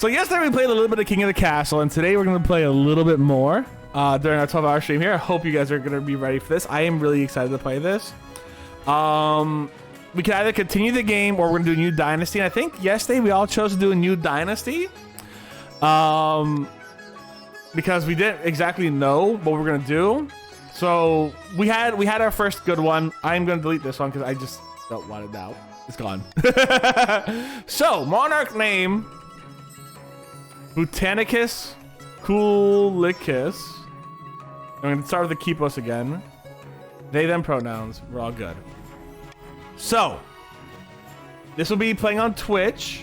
So yesterday we played a little bit of King of the Castle, and today we're going to play a little bit more during our 12-hour stream here. I hope you guys are going to be ready for this. I am really excited to play this. We can either continue the game or we're going to do a new Dynasty. And I think yesterday we all chose to do a new Dynasty. Because we didn't exactly know what we're going to do. So we had our first good one. I'm going to delete this one because I just don't want it now. It's gone. So, Monarch name, Botanicus Coolicus. I'm going to start with the Kipos again. They, them pronouns. We're all good. So, this will be playing on Twitch.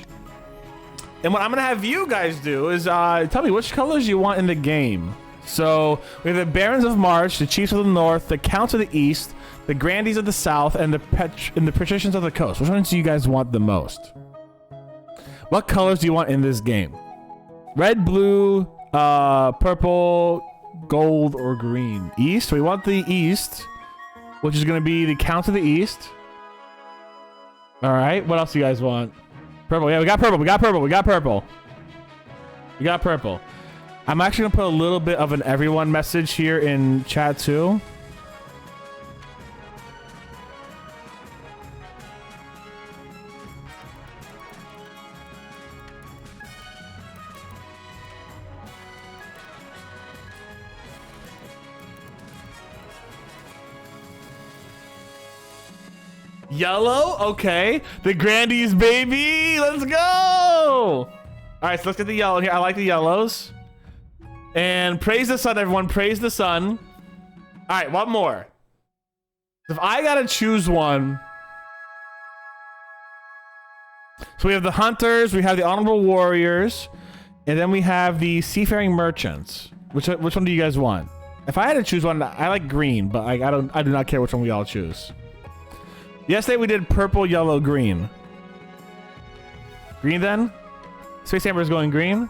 And what I'm going to have you guys do is tell me which colors you want in the game. So, we have the Barons of March, the Chiefs of the North, the Counts of the East, the Grandees of the South, and the Patricians of the Coast. Which ones do you guys want the most? What colors do you want in this game? Red, blue, purple, gold, or green? East? We want the East, which is going to be the Counts of the East. All right. What else do you guys want? Purple. Yeah, we got purple. We got purple. We got purple. We got purple. I'm actually going to put a little bit of an everyone message here in chat too. Yellow? Okay. The Grandees, baby. Let's go. All right, so let's get the yellow here. I like the yellows. And praise the sun, everyone. Praise the sun. All right, one more. If I got to choose one. So we have the hunters. We have the honorable warriors. And then we have the seafaring merchants. Which one do you guys want? If I had to choose one, I like green. But I do not care which one we all choose. Yesterday we did purple, yellow, green. Green then? Space Amber is going green.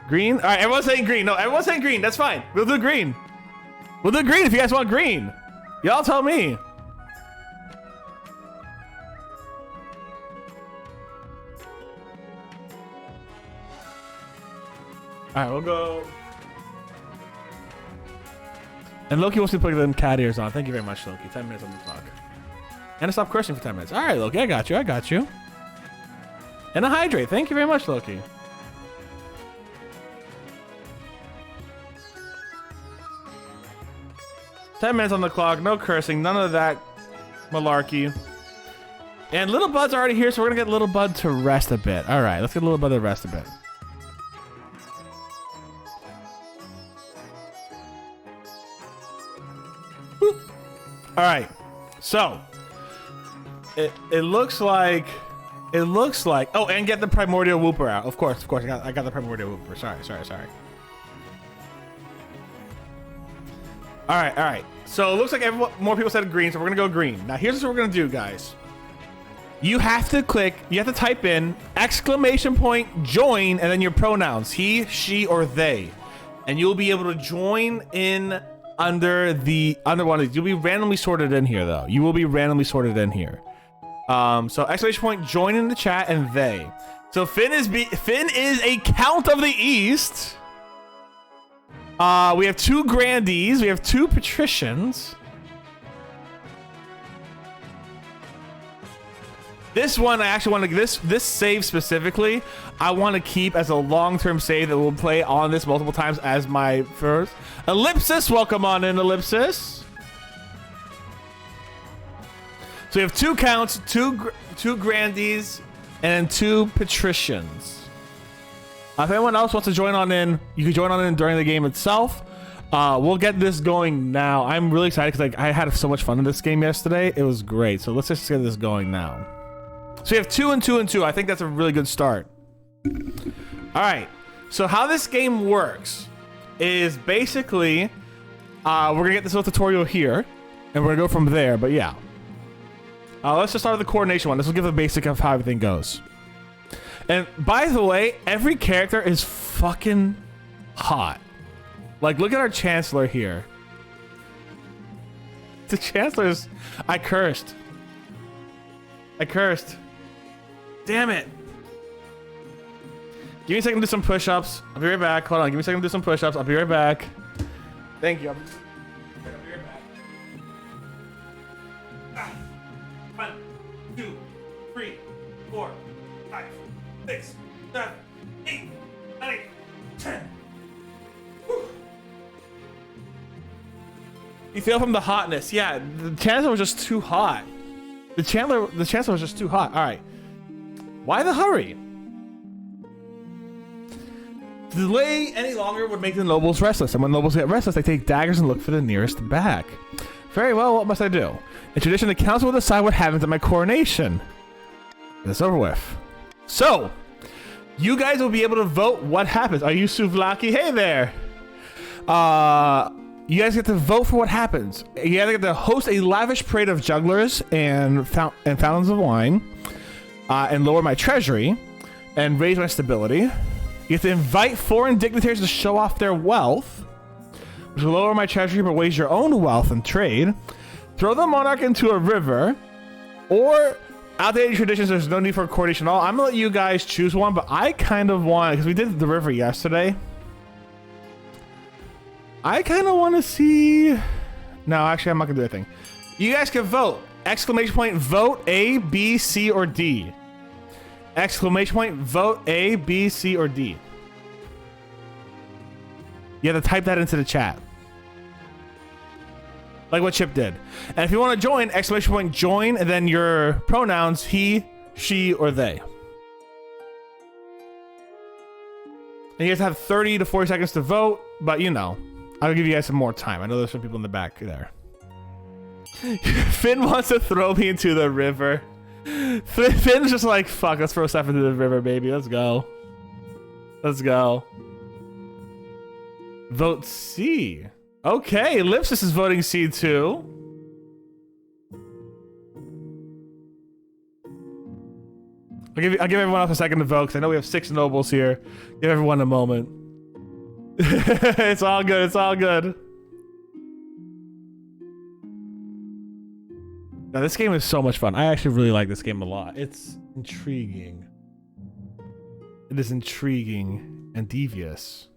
Green? All right, everyone's saying green. No, everyone's saying green. That's fine. We'll do green. We'll do green if you guys want green. Y'all tell me. All right, we'll go. And Loki wants to put them cat ears on. Thank you very much, Loki. 10 minutes on the clock. And to stop cursing for 10 minutes. All right, Loki, I got you. I got you. And a hydrate. Thank you very much, Loki. $10 minutes on the clock. No cursing. None of that malarkey. And Little Bud's already here, so we're going to get Little Bud to rest a bit. All right, let's get Little Bud to rest a bit. Boop. All right, so it looks like oh, and get the primordial whooper out. Of course I got the primordial whooper. Sorry. All right. So it looks like more people said green, so we're gonna go green. Now here's what we're gonna do, guys. You have to type in !join and then your pronouns, he, she, or they, and you'll be able to join in under one of these. You'll be randomly sorted in here, though. You will be randomly sorted in here. So !join in the chat and they. So Finn is a Count of the East. We have 2 Grandees. We have 2 Patricians. This one, I actually want to, this save specifically, I want to keep as a long-term save that we'll play on this multiple times as my first. Ellipsis, welcome on in, Ellipsis. So we have 2 Counts, 2 Grandees, and then 2 Patricians. If anyone else wants to join on in, you can join on in during the game itself. We'll get this going now. I'm really excited because I had so much fun in this game yesterday. It was great. So let's just get this going now. So we have 2 and 2 and 2. I think that's a really good start. All right. So how this game works is basically we're going to get this little tutorial here, and we're going to go from there. But yeah. Let's just start with the coordination one. This will give a basic of how everything goes. And by the way, every character is fucking hot. Like, look at our Chancellor here. The Chancellor's... I cursed. Damn it. Give me a second to do some push-ups. I'll be right back. Hold on. Give me a second to do some push-ups. I'll be right back. Thank you. I'll be right back. 1, 2, 3, 4, 5, 6, 7, 8, 9, 10. Whew. You feel from the hotness. Yeah, the chancellor was just too hot. The chancellor was just too hot. All right. Why the hurry? To delay any longer would make the nobles restless, and when nobles get restless, they take daggers and look for the nearest back. Very well, what must I do? In tradition, the council will decide what happens at my coronation. It's over with. So, you guys will be able to vote what happens. Are you Souvlaki? Hey there! You guys get to vote for what happens. You guys get to host a lavish parade of jugglers and fountains of wine, and lower my treasury, and raise my stability. You have to invite foreign dignitaries to show off their wealth, which will lower my treasury but raise your own wealth and trade. Throw the monarch into a river, or outdated traditions, there's no need for a coronation at all. I'm gonna let you guys choose one, but I kind of want, because we did the river yesterday, I kind of want to see, no, actually I'm not gonna do anything. You guys can vote, exclamation point, vote A, B, C, or D. Exclamation point, vote A, B, C, or D. You have to type that into the chat. Like what Chip did. And if you want to join, exclamation point, join, and then your pronouns, he, she, or they. And you guys have 30 to 40 seconds to vote, but you know, I'll give you guys some more time. I know there's some people in the back there. Finn wants to throw me into the river. Finn's just like, fuck, let's throw stuff into the river, baby. Let's go. Let's go. Vote C. Okay, Ellipsis is voting C too. I'll give everyone else a second to vote, because I know we have 6 nobles here. Give everyone a moment. It's all good, it's all good. Now, this game is so much fun. I actually really like this game a lot. It's intriguing. It is intriguing and devious.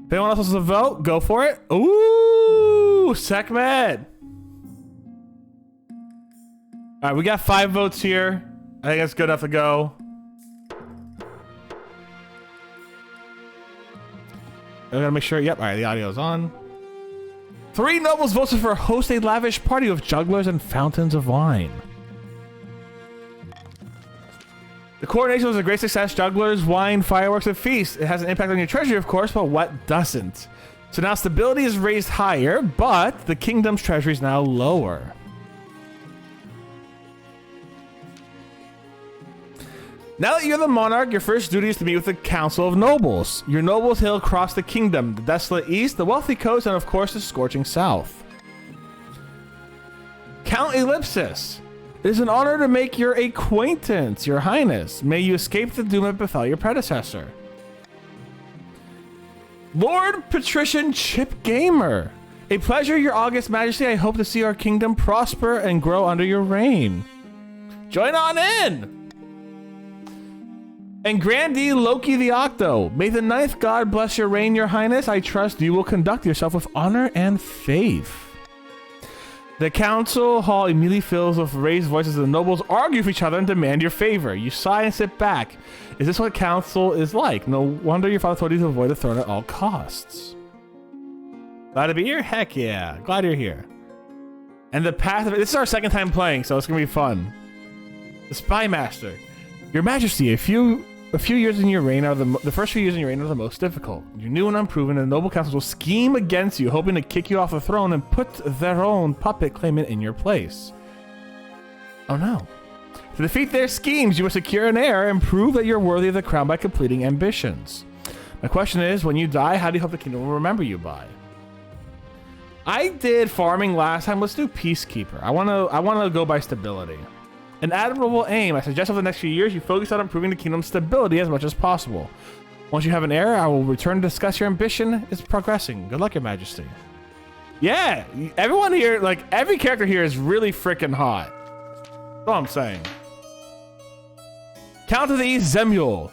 If anyone else wants to vote, go for it. Ooh, Sekhmet. All right, we got 5 votes here. I think that's good enough to go. I gotta make sure. Yep. All right, the audio's on. 3 nobles voted for host a lavish party of jugglers and fountains of wine. The coronation was a great success. Jugglers, wine, fireworks, and feasts. It has an impact on your treasury, of course, but what doesn't? So now stability is raised higher, but the kingdom's treasury is now lower. Now that you're the monarch, your first duty is to meet with the council of nobles. Your nobles hail across the kingdom, the desolate east, the wealthy coast, and of course the scorching south. Count Ellipsis. It is an honor to make your acquaintance, your highness. May you escape the doom that befell your predecessor. Lord Patrician Chip Gamer. A pleasure, your august majesty. I hope to see our kingdom prosper and grow under your reign. Join on in! And Grandee Loki the Octo, may the 9th god bless your reign, your highness. I trust you will conduct yourself with honor and faith. The council hall immediately fills with raised voices. The nobles argue with each other and demand your favor. You sigh and sit back. Is this what council is like? No wonder your father told you to avoid the throne at all costs. Glad to be here? Heck yeah. Glad you're here. And the path of it. This is our 2nd time playing, so it's going to be fun. The Spy Master. Your Majesty, a few years in your reign are the first few years in your reign are the most difficult. You're new and unproven, and the noble councils will scheme against you, hoping to kick you off the throne and put their own puppet claimant in your place. Oh no. To defeat their schemes, you must secure an heir and prove that you're worthy of the crown by completing ambitions. My question is, when you die, how do you hope the kingdom will remember you by? I did farming last time. Let's do Peacekeeper. I wanna go by stability. An admirable aim. I suggest over the next few years you focus on improving the kingdom's stability as much as possible. Once you have an heir, I will return to discuss your ambition. It's progressing. Good luck, Your Majesty. Yeah, everyone here, like every character here is really freaking hot. That's all I'm saying. Count of the East, Zemule.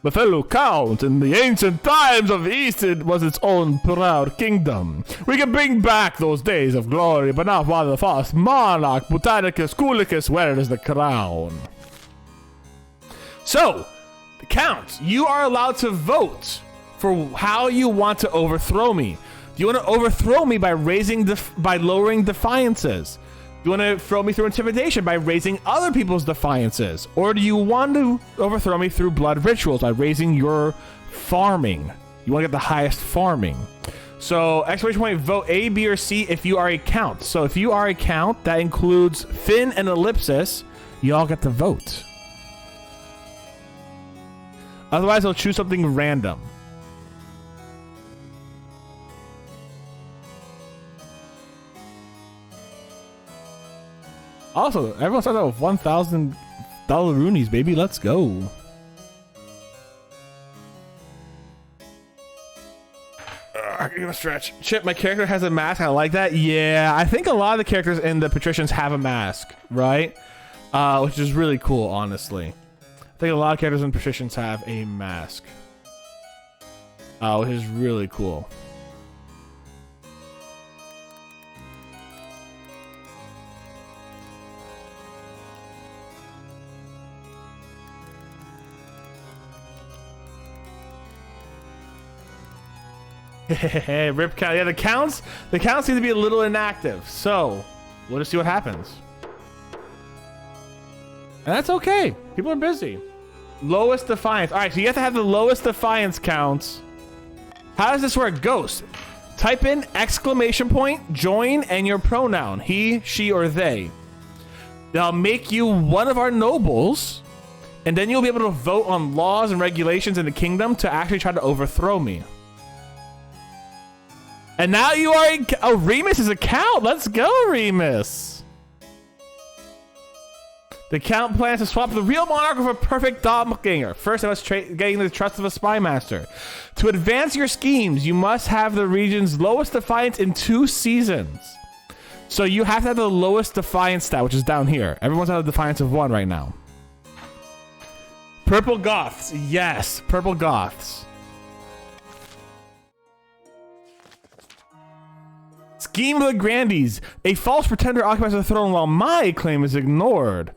My fellow count, in the ancient times of the East, it was its own proud kingdom. We can bring back those days of glory, but not while the false monarch, Botanicus Cool, wears the crown. So, the count, you are allowed to vote for how you want to overthrow me. Do you want to overthrow me by lowering defiances? Do you want to throw me through intimidation by raising other people's defiances? Or do you want to overthrow me through blood rituals by raising your farming? You want to get the highest farming. So, exclamation point, vote A, B, or C if you are a count. So if you are a count, that includes Finn and Ellipsis, you all get to vote. Otherwise, I'll choose something random. Also, everyone starts out with $1,000 roonies, baby. Let's go. I'm gonna stretch. Chip, my character has a mask. I like that. Yeah, I think a lot of the characters in the Patricians have a mask, right? Which is really cool, honestly. I think a lot of characters in Patricians have a mask. Which is really cool. Rip count. Yeah, the counts seem to be a little inactive. So we'll just see what happens. And that's okay. People are busy. Lowest defiance. All right, so you have to have the lowest defiance counts. How does this work? Ghost. Type in exclamation point, join, and your pronoun. He, she, or they. They'll make you one of our nobles. And then you'll be able to vote on laws and regulations in the kingdom to actually try to overthrow me. And now you are Remus is a count. Let's go, Remus. The count plans to swap the real monarch with a perfect doppelganger. First, I must gain the trust of a spy master. To advance your schemes, you must have the region's lowest defiance in 2 seasons. So you have to have the lowest defiance stat, which is down here. Everyone's at a defiance of 1 right now. Purple Goths. Yes, purple Goths. Scheme of the Grandees. A false pretender occupies the throne while my claim is ignored.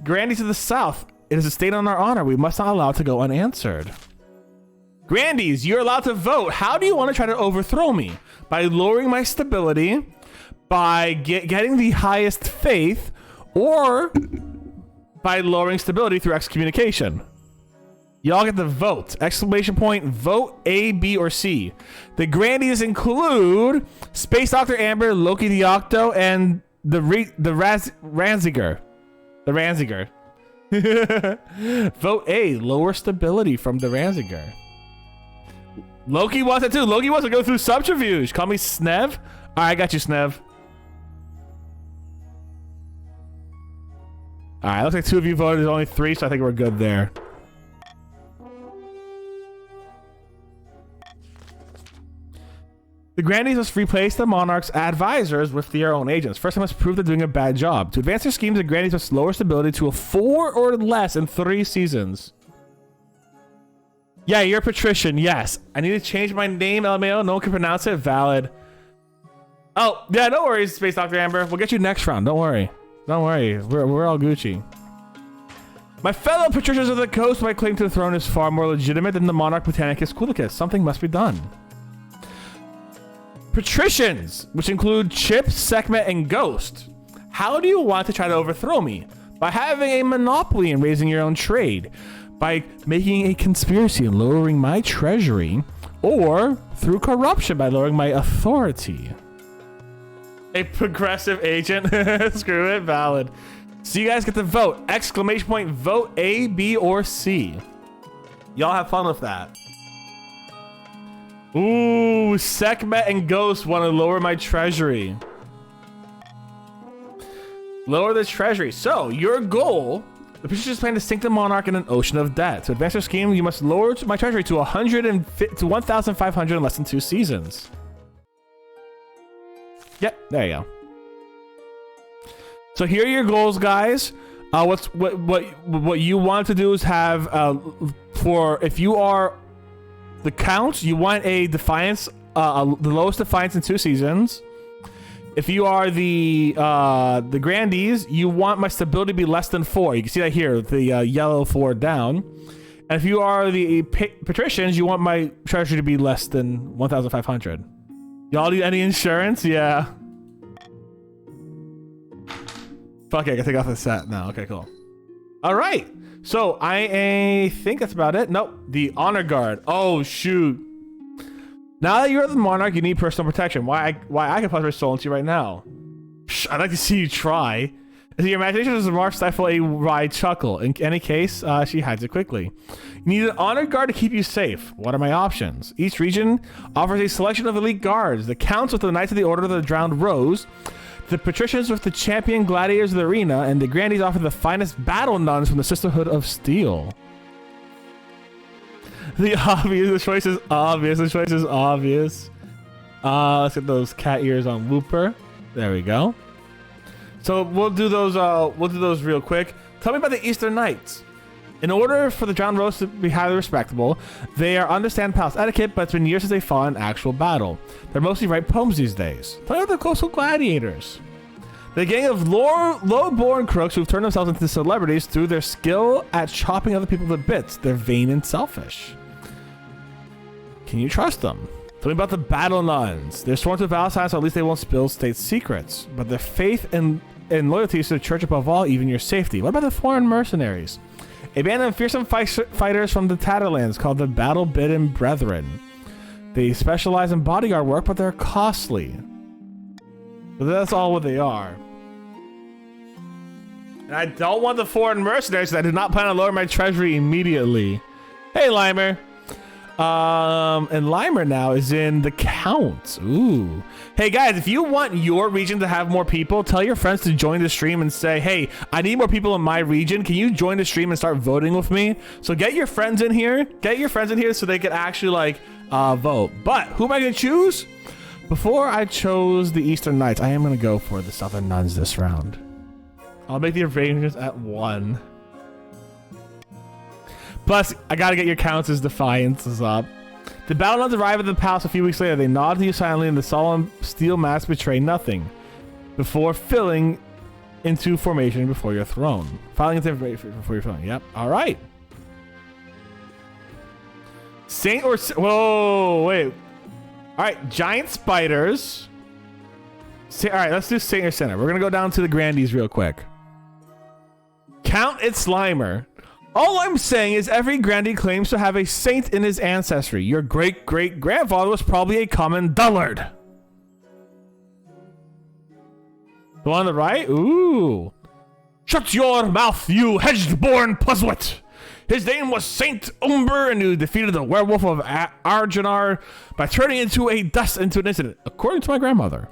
Grandees to the south. It is a stain on our honor. We must not allow it to go unanswered. Grandees, you're allowed to vote. How do you want to try to overthrow me? By lowering my stability, by getting the highest faith, or by lowering stability through excommunication? Y'all get the vote. Exclamation point, vote A, B, or C. The Grandees include Space Dr. Amber, Loki the Octo, and the Ranziger. The Ranziger. Vote A, lower stability from the Ranziger. Loki wants it too. Loki wants to go through subterfuge. Call me Snev. All right, I got you, Snev. All right, looks like 2 of you voted. There's only 3, so I think we're good there. The Grandees must replace the monarch's advisors with their own agents. First, they must prove they're doing a bad job. To advance their schemes, the Grandees must lower stability to a 4 or less in 3 seasons. Yeah, you're a patrician. Yes. I need to change my name, LMAO. No one can pronounce it. Valid. Oh, yeah, no worries, Space Dr. Amber. We'll get you next round. Don't worry. Don't worry. We're all Gucci. My fellow patricians of the coast, my claim to the throne is far more legitimate than the monarch Botanicus Cool. Something must be done. Patricians, which include Chip, Sekhmet, and Ghost. How do you want to try to overthrow me? By having a monopoly and raising your own trade, by making a conspiracy and lowering my treasury, or through corruption by lowering my authority. A progressive agent. Screw it, valid. So you guys get to vote. Exclamation point, vote A, B, or C. Y'all have fun with that. Ooh, Sekhmet and Ghost want to lower my treasury. Lower the treasury. So, your goal, the patricians plan to sink the monarch in an ocean of debt. To advance your scheme, you must lower my treasury to 1,500 in less than 2 seasons. Yep, there you go. So here are your goals, guys. What you want to do is have if you are the count, you want a defiance, the lowest defiance in 2 seasons. If you are the grandees, you want my stability to be less than 4. You can see that here, the yellow 4 down. And if you are the patricians, you want my treasury to be less than 1,500. Y'all need any insurance? Yeah. Fuck it, I can take off the set now. Okay, cool. All right. So I think that's about it. Nope. The honor guard. Oh shoot. Now that you're the monarch, you need personal protection. Why I can possibly stolen to you right now? Psh, I'd like to see you try. Your imagination does remark stifle a wry chuckle. In any case, she hides it quickly. You need an honor guard to keep you safe. What are my options? Each region offers a selection of elite guards. The counts with the Knights of the Order of the Drowned Rose, the patricians with the champion gladiators of the arena, and the grandees offer the finest battle nuns from the Sisterhood of Steel. The choice is obvious. The choice is obvious. Let's get those cat ears on Whooper. There we go. So we'll do those real quick. Tell me about the Eastern Knights. In order for the Drowned Rose to be highly respectable, they understand palace etiquette, but it's been years since they fought in actual battle. They mostly write poems these days. Tell me about the coastal gladiators. The gang of low-born crooks who've turned themselves into celebrities through their skill at chopping other people to bits. They're vain and selfish. Can you trust them? Tell me about the battle nuns. They're sworn to Valentine, so at least they won't spill state secrets. But their faith and loyalty to the church above all, even your safety. What about the foreign mercenaries? A band of fearsome fighters from the Tatterlands called the Battle-Bidden Brethren. They specialize in bodyguard work, but they're costly. But that's all what they are. And I don't want the foreign mercenaries, so I did not plan on lowering my treasury immediately. Hey, Limer. And Limer now is in the Counts. Ooh. Hey guys, if you want your region to have more people, tell your friends to join the stream and say, hey, I need more people in my region. Can you join the stream and start voting with me? So get your friends in here. Get your friends in here so they can actually like vote. But who am I gonna choose? Before I chose the Eastern Knights, I am gonna go for the Southern Nuns this round. I'll make the arrangements at 1. Plus, I gotta get your counts as defiances up. The battle nuns arrive at the palace a few weeks later. They nod to you silently, and the solemn steel masks betray nothing before filling into formation before your throne. Filing into formation before your throne. Yep. All right. Saint or... Whoa, wait. All right, giant spiders. All right, let's do Saint or Sinner. We're going to go down to the Grandees real quick. Count its Slimer. All I'm saying is every Grandee claims to have a saint in his ancestry. Your great-great-grandfather was probably a common dullard. The one on the right? Ooh. Shut your mouth, you hedged-born puzzlet. His name was Saint Umber, and he defeated the werewolf of Arjanar by turning into an incident, according to my grandmother.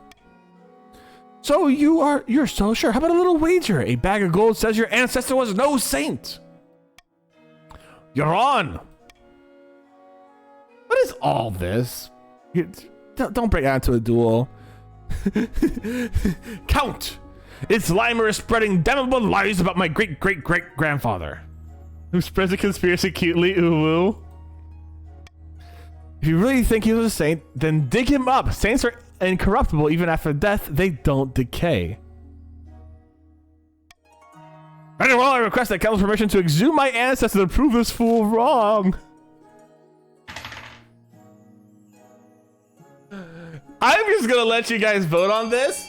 So you're so sure. How about a little wager? A bag of gold says your ancestor was no saint. You're on. What is all this? Don't break out into a duel. Count. Its Limer is spreading damnable lies about my great-great-great-grandfather, who spreads a conspiracy cutely. Ooh. If you really think he was a saint, then dig him up. Saints are incorruptible. Even after death, they don't decay. Very well, I request that Council's permission to exhume my ancestor to prove this fool wrong. I'm just gonna let you guys vote on this.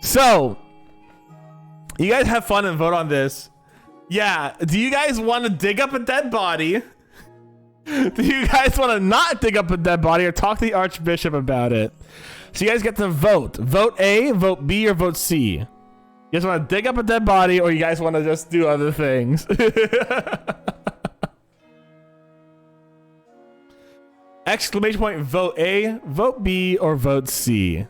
So, you guys have fun and vote on this. Yeah, do you guys want to dig up a dead body? Do you guys want to not dig up a dead body or talk to the Archbishop about it? So you guys get to vote. Vote A, vote B, or vote C. You guys want to dig up a dead body, or you guys want to just do other things? Exclamation point, vote A, vote B, or vote C.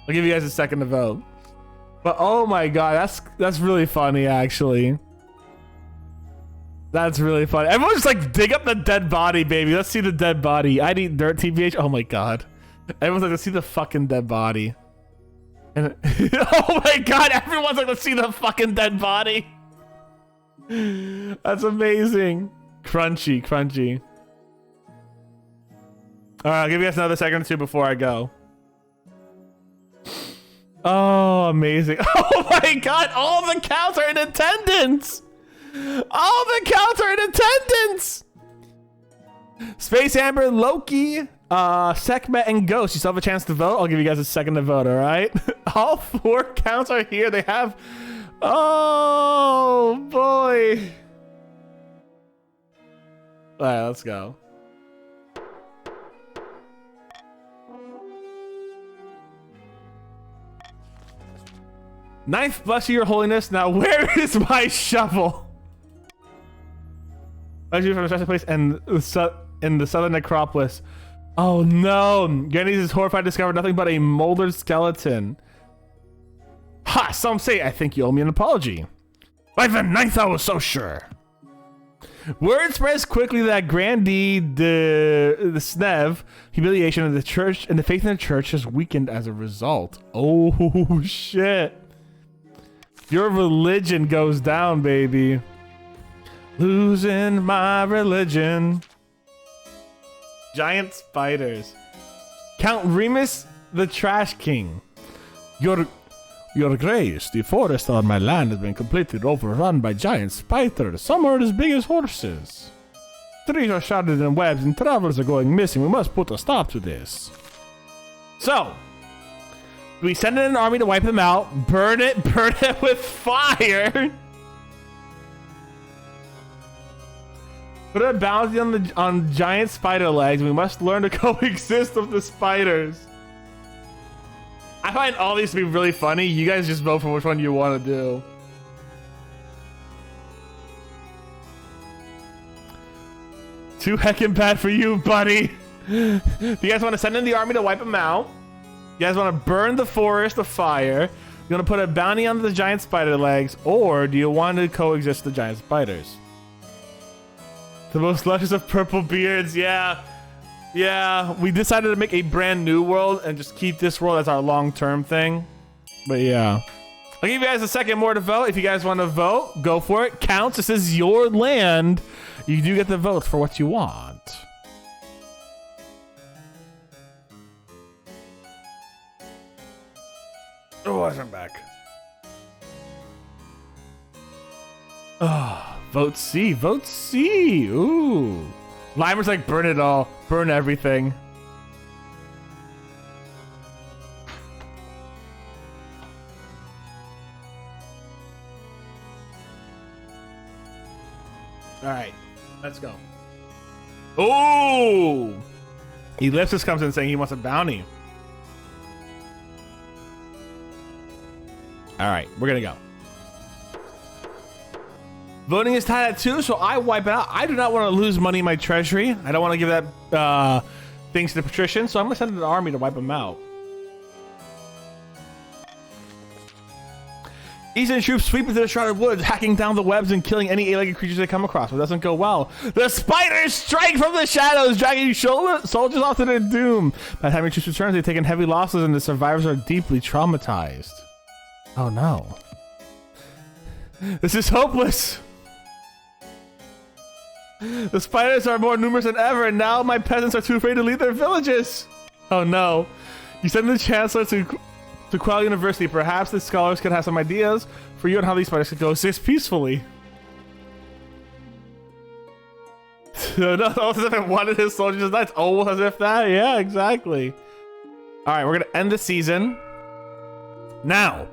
I'll give you guys a second to vote. But oh my god, that's really funny, actually. That's really funny. Everyone's just like, dig up the dead body, baby. Let's see the dead body. I need dirt, TBH. Oh my god. Everyone's like, let's see the fucking dead body. And oh my god, everyone's like, let's see the fucking dead body. That's amazing. Crunchy, crunchy. All right, I'll give you guys another second or two before I go. Oh, amazing. Oh my god, all the counts are in attendance. All the counts are in attendance. Space Amber, Loki, Sekhmet, and Ghost. You still have a chance to vote. I'll give you guys a second to vote, all right? All 4 counts are here. They have... Oh, boy. All right, let's go. Ninth, bless you, your holiness. Now, where is my shovel? Bless you from the special place and in the southern necropolis. Oh no! Ganys is horrified to discover nothing but a moldered skeleton. Ha! Some say I think you owe me an apology. By the ninth, I was so sure. Word spreads quickly that Grandee the Snev, humiliation of the church and the faith in the church has weakened as a result. Oh shit! Your religion goes down, baby. Losing my religion. Giant spiders. Count Remus the Trash King. Your grace, the forest on my land has been completely overrun by giant spiders. Some are as big as horses. Trees are shrouded in webs and travelers are going missing. We must put a stop to this. So, we send in an army to wipe them out, burn it with fire. Put a bounty on giant spider legs. We must learn to coexist with the spiders. I find all these to be really funny. You guys just vote for which one you want to do. Too heckin' bad for you, buddy. Do you guys want to send in the army to wipe them out? You guys want to burn the forest of fire? You want to put a bounty on the giant spider legs? Or do you want to coexist with the giant spiders? The most luscious of purple beards, yeah. Yeah, we decided to make a brand new world and just keep this world as our long-term thing. But yeah. I'll give you guys a second more to vote. If you guys want to vote, go for it. Counts. This is your land. You do get the votes for what you want. Oh, I'm back. Oh, vote C. Vote C. Ooh. Limer's like, burn it all. Burn everything. All right, let's go. Oh! Ellipsis comes in saying he wants a bounty. All right, we're gonna go. Voting is tied at 2, so I wipe it out. I do not want to lose money in my treasury. I don't want to give that things to the patricians, so I'm gonna send an army to wipe them out. Eastern troops sweep into the shrouded woods, hacking down the webs and killing any alien creatures they come across. But it doesn't go well. The spiders strike from the shadows, dragging soldiers off to their doom. By the time your troops return, they've taken heavy losses and the survivors are deeply traumatized. Oh no. This is hopeless. The spiders are more numerous than ever, and now my peasants are too afraid to leave their villages. Oh no. You send the chancellor to Quell University. Perhaps the scholars could have some ideas for you on how these spiders could coexist peacefully. No, almost as if it wanted his soldiers. That's almost as if that. Yeah, exactly. All right, we're gonna end the season. Now,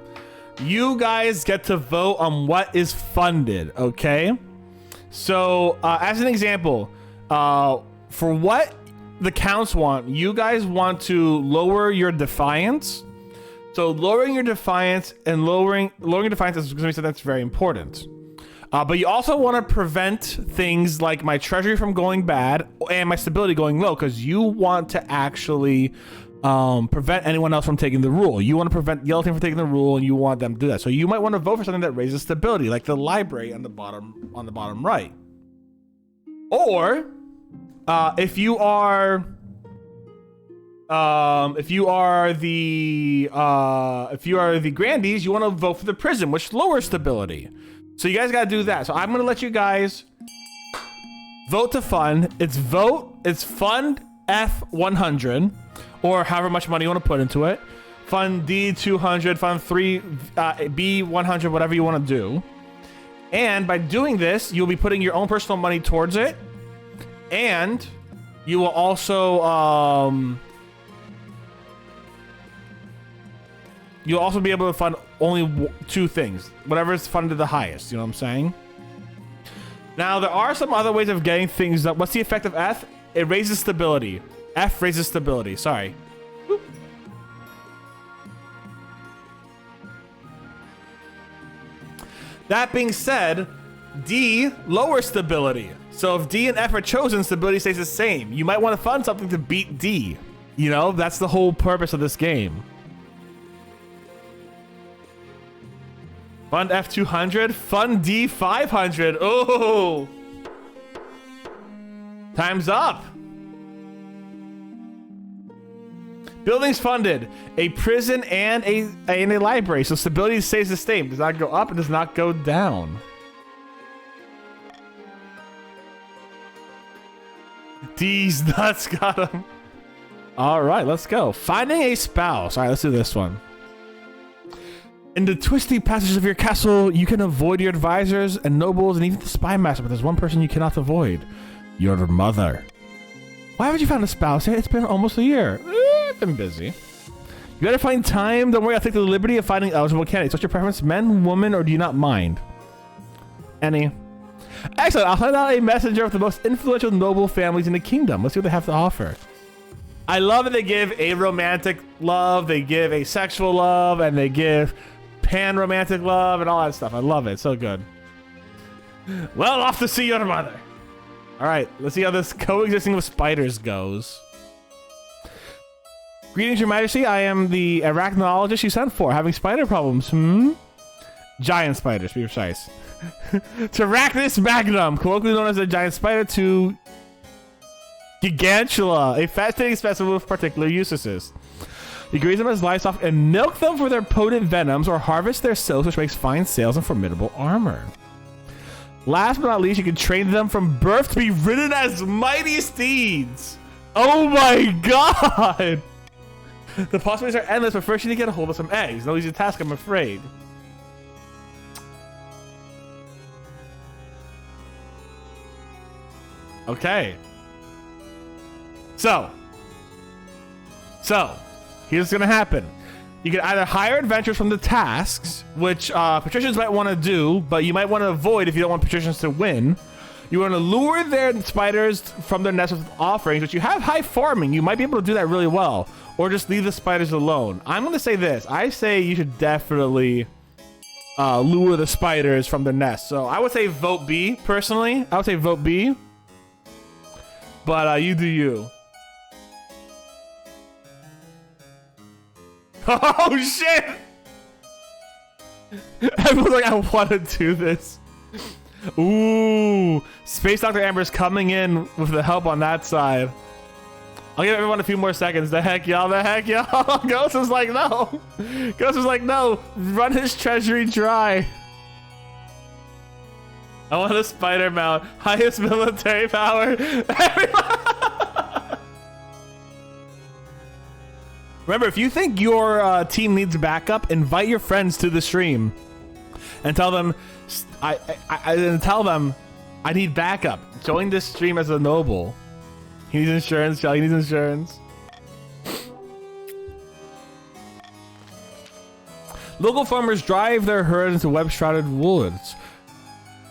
you guys get to vote on what is funded. Okay. So, as an example, for what the counts want, you guys want to lower your defiance. So lowering your defiance and lowering defiance is going to be something that's very important. But you also want to prevent things like my treasury from going bad and my stability going low, because you want to actually prevent anyone else from taking the rule. You want to prevent the other team from taking the rule, and you want them to do that. So you might want to vote for something that raises stability, like the library on the bottom right. Or if you are If you are the grandees, you want to vote for the prison, which lowers stability. So you guys got to do that. So I'm gonna let you guys vote to fund. It's fund F100, or however much money you want to put into it. Fund D200, fund 3 B100, whatever you want to do. And by doing this, you'll be putting your own personal money towards it, and you will also you'll also be able to fund only 2 things, whatever is funded the highest. You know what I'm saying? Now there are some other ways of getting things done. What's the effect of F? It raises stability. F raises stability. Sorry. Boop. That being said, D lowers stability. So if D and F are chosen, stability stays the same. You might want to fund something to beat D. You know, that's the whole purpose of this game. Fund F200, fund D500. Oh, time's up. Buildings funded, a prison and a library. So stability stays the same. Does not go up and does not go down. D's nuts got him. All right, let's go. Finding a spouse. All right, let's do this one. In the twisty passages of your castle, you can avoid your advisors and nobles and even the spy master, but there's one person you cannot avoid. Your mother. Why haven't you found a spouse yet? It's been almost a year. I've been busy. You gotta find time. Don't worry, I'll take the liberty of finding eligible candidates. What's your preference? Men, woman, or do you not mind? Any. Excellent. I'll send out a messenger of the most influential noble families in the kingdom. Let's see what they have to offer. I love that they give a romantic love, they give a sexual love, and they give pan-romantic love and all that stuff. I love it. So good. Well, off to see your mother. All right, let's see how this coexisting with spiders goes. Greetings, Your Majesty. I am the arachnologist you sent for. Having spider problems, Giant spiders, to be precise. Pteranodon magnum, colloquially known as a giant spider, to Gigantula, a fascinating specimen with particular uses. You graze them as livestock and milk them for their potent venoms, or harvest their silks, which makes fine sails and formidable armor. Last but not least, you can train them from birth to be ridden as mighty steeds. Oh my god! The possibilities are endless, but first you need to get a hold of some eggs. No easy task, I'm afraid. Okay. So here's what's gonna happen. You can either hire adventurers from the tasks, which patricians might want to do, but you might want to avoid if you don't want patricians to win. You want to lure their spiders from their nests with offerings, but you have high farming. You might be able to do that really well, or just leave the spiders alone. I'm gonna say this. I say you should definitely lure the spiders from their nests. So I would say vote B, personally. I would say vote B. But you do you. Oh shit! Everyone's like, I want to do this. Ooh, Space Dr. Amber's coming in with the help on that side. I'll give everyone a few more seconds. The heck, y'all. The heck, y'all. Ghost is like, no. Ghost is like, no. Run his treasury dry. I want a spider mount. Highest military power. Remember, if you think your team needs backup, invite your friends to the stream and tell them, I need backup. Join this stream as a noble. He needs insurance, Charlie. He needs insurance. Local farmers drive their herds into web-shrouded woods.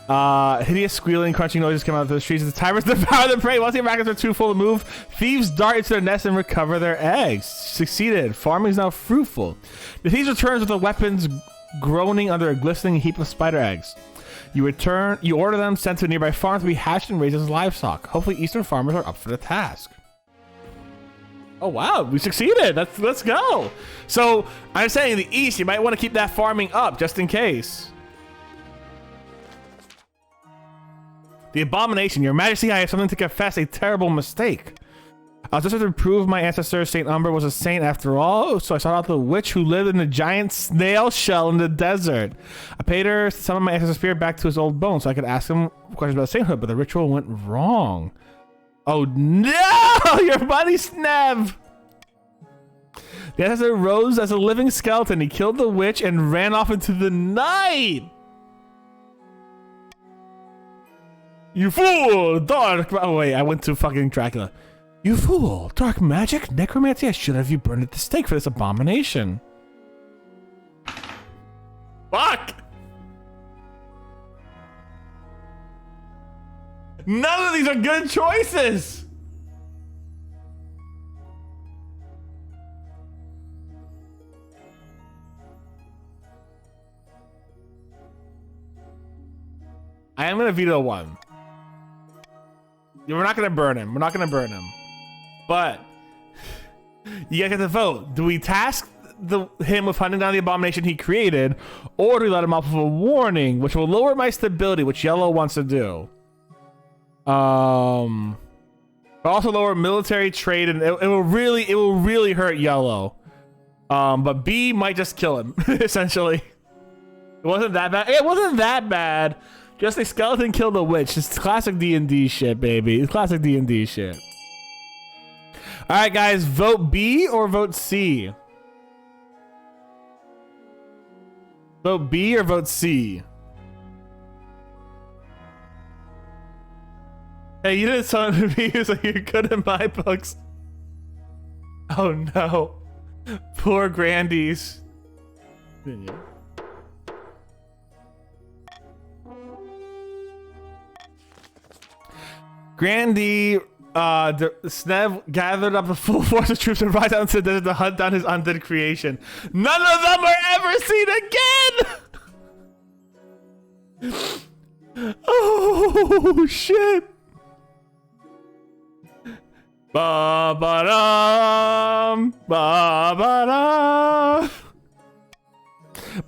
Hideous squealing, crunching noises come out of the streets. The timers devour the prey. Once the rackets are too full to move, thieves dart into their nests and recover their eggs. Succeeded. Farming is now fruitful. The thieves returns with the weapons groaning under a glistening heap of spider eggs. You order them sent to a nearby farm to be hatched and raised as livestock. Hopefully, Eastern farmers are up for the task. Oh wow, we succeeded. Let's go. So I'm saying in the East, you might want to keep that farming up just in case. The abomination, Your Majesty, I have something to confess, a terrible mistake. I was just trying to prove my ancestor Saint Umber was a saint after all, so I sought out the witch who lived in a giant snail shell in the desert. I paid her to summon my ancestor's spirit back to his old bones so I could ask him questions about sainthood, but the ritual went wrong. Oh no! Your buddy Snev! The ancestor rose as a living skeleton. He killed the witch and ran off into the night! You fool! Dark... Oh wait, I went to fucking Dracula. You fool! Dark magic? Necromancy? I should have you burned at the stake for this abomination. Fuck! None of these are good choices! I am gonna veto one. We're not gonna burn him. We're not gonna burn him. But you guys get to vote. Do we task him with hunting down the abomination he created, or do we let him off with a warning, which will lower my stability, which yellow wants to do? But also lower military trade, and it will really hurt yellow. But B might just kill him, essentially. It wasn't that bad. It wasn't that bad. Just a skeleton killed a witch. It's classic D&D shit, baby. It's classic D&D shit. All right, guys, vote B or vote C? Vote B or vote C? Hey, you didn't summon me, so you're good in my books. Oh no. Poor Grandies. Grandy, Snev gathered up the full force of troops and ride out into the desert to hunt down his undead creation. None of them are ever seen again! Oh, shit. Ba-ba-dum, ba-ba-dum.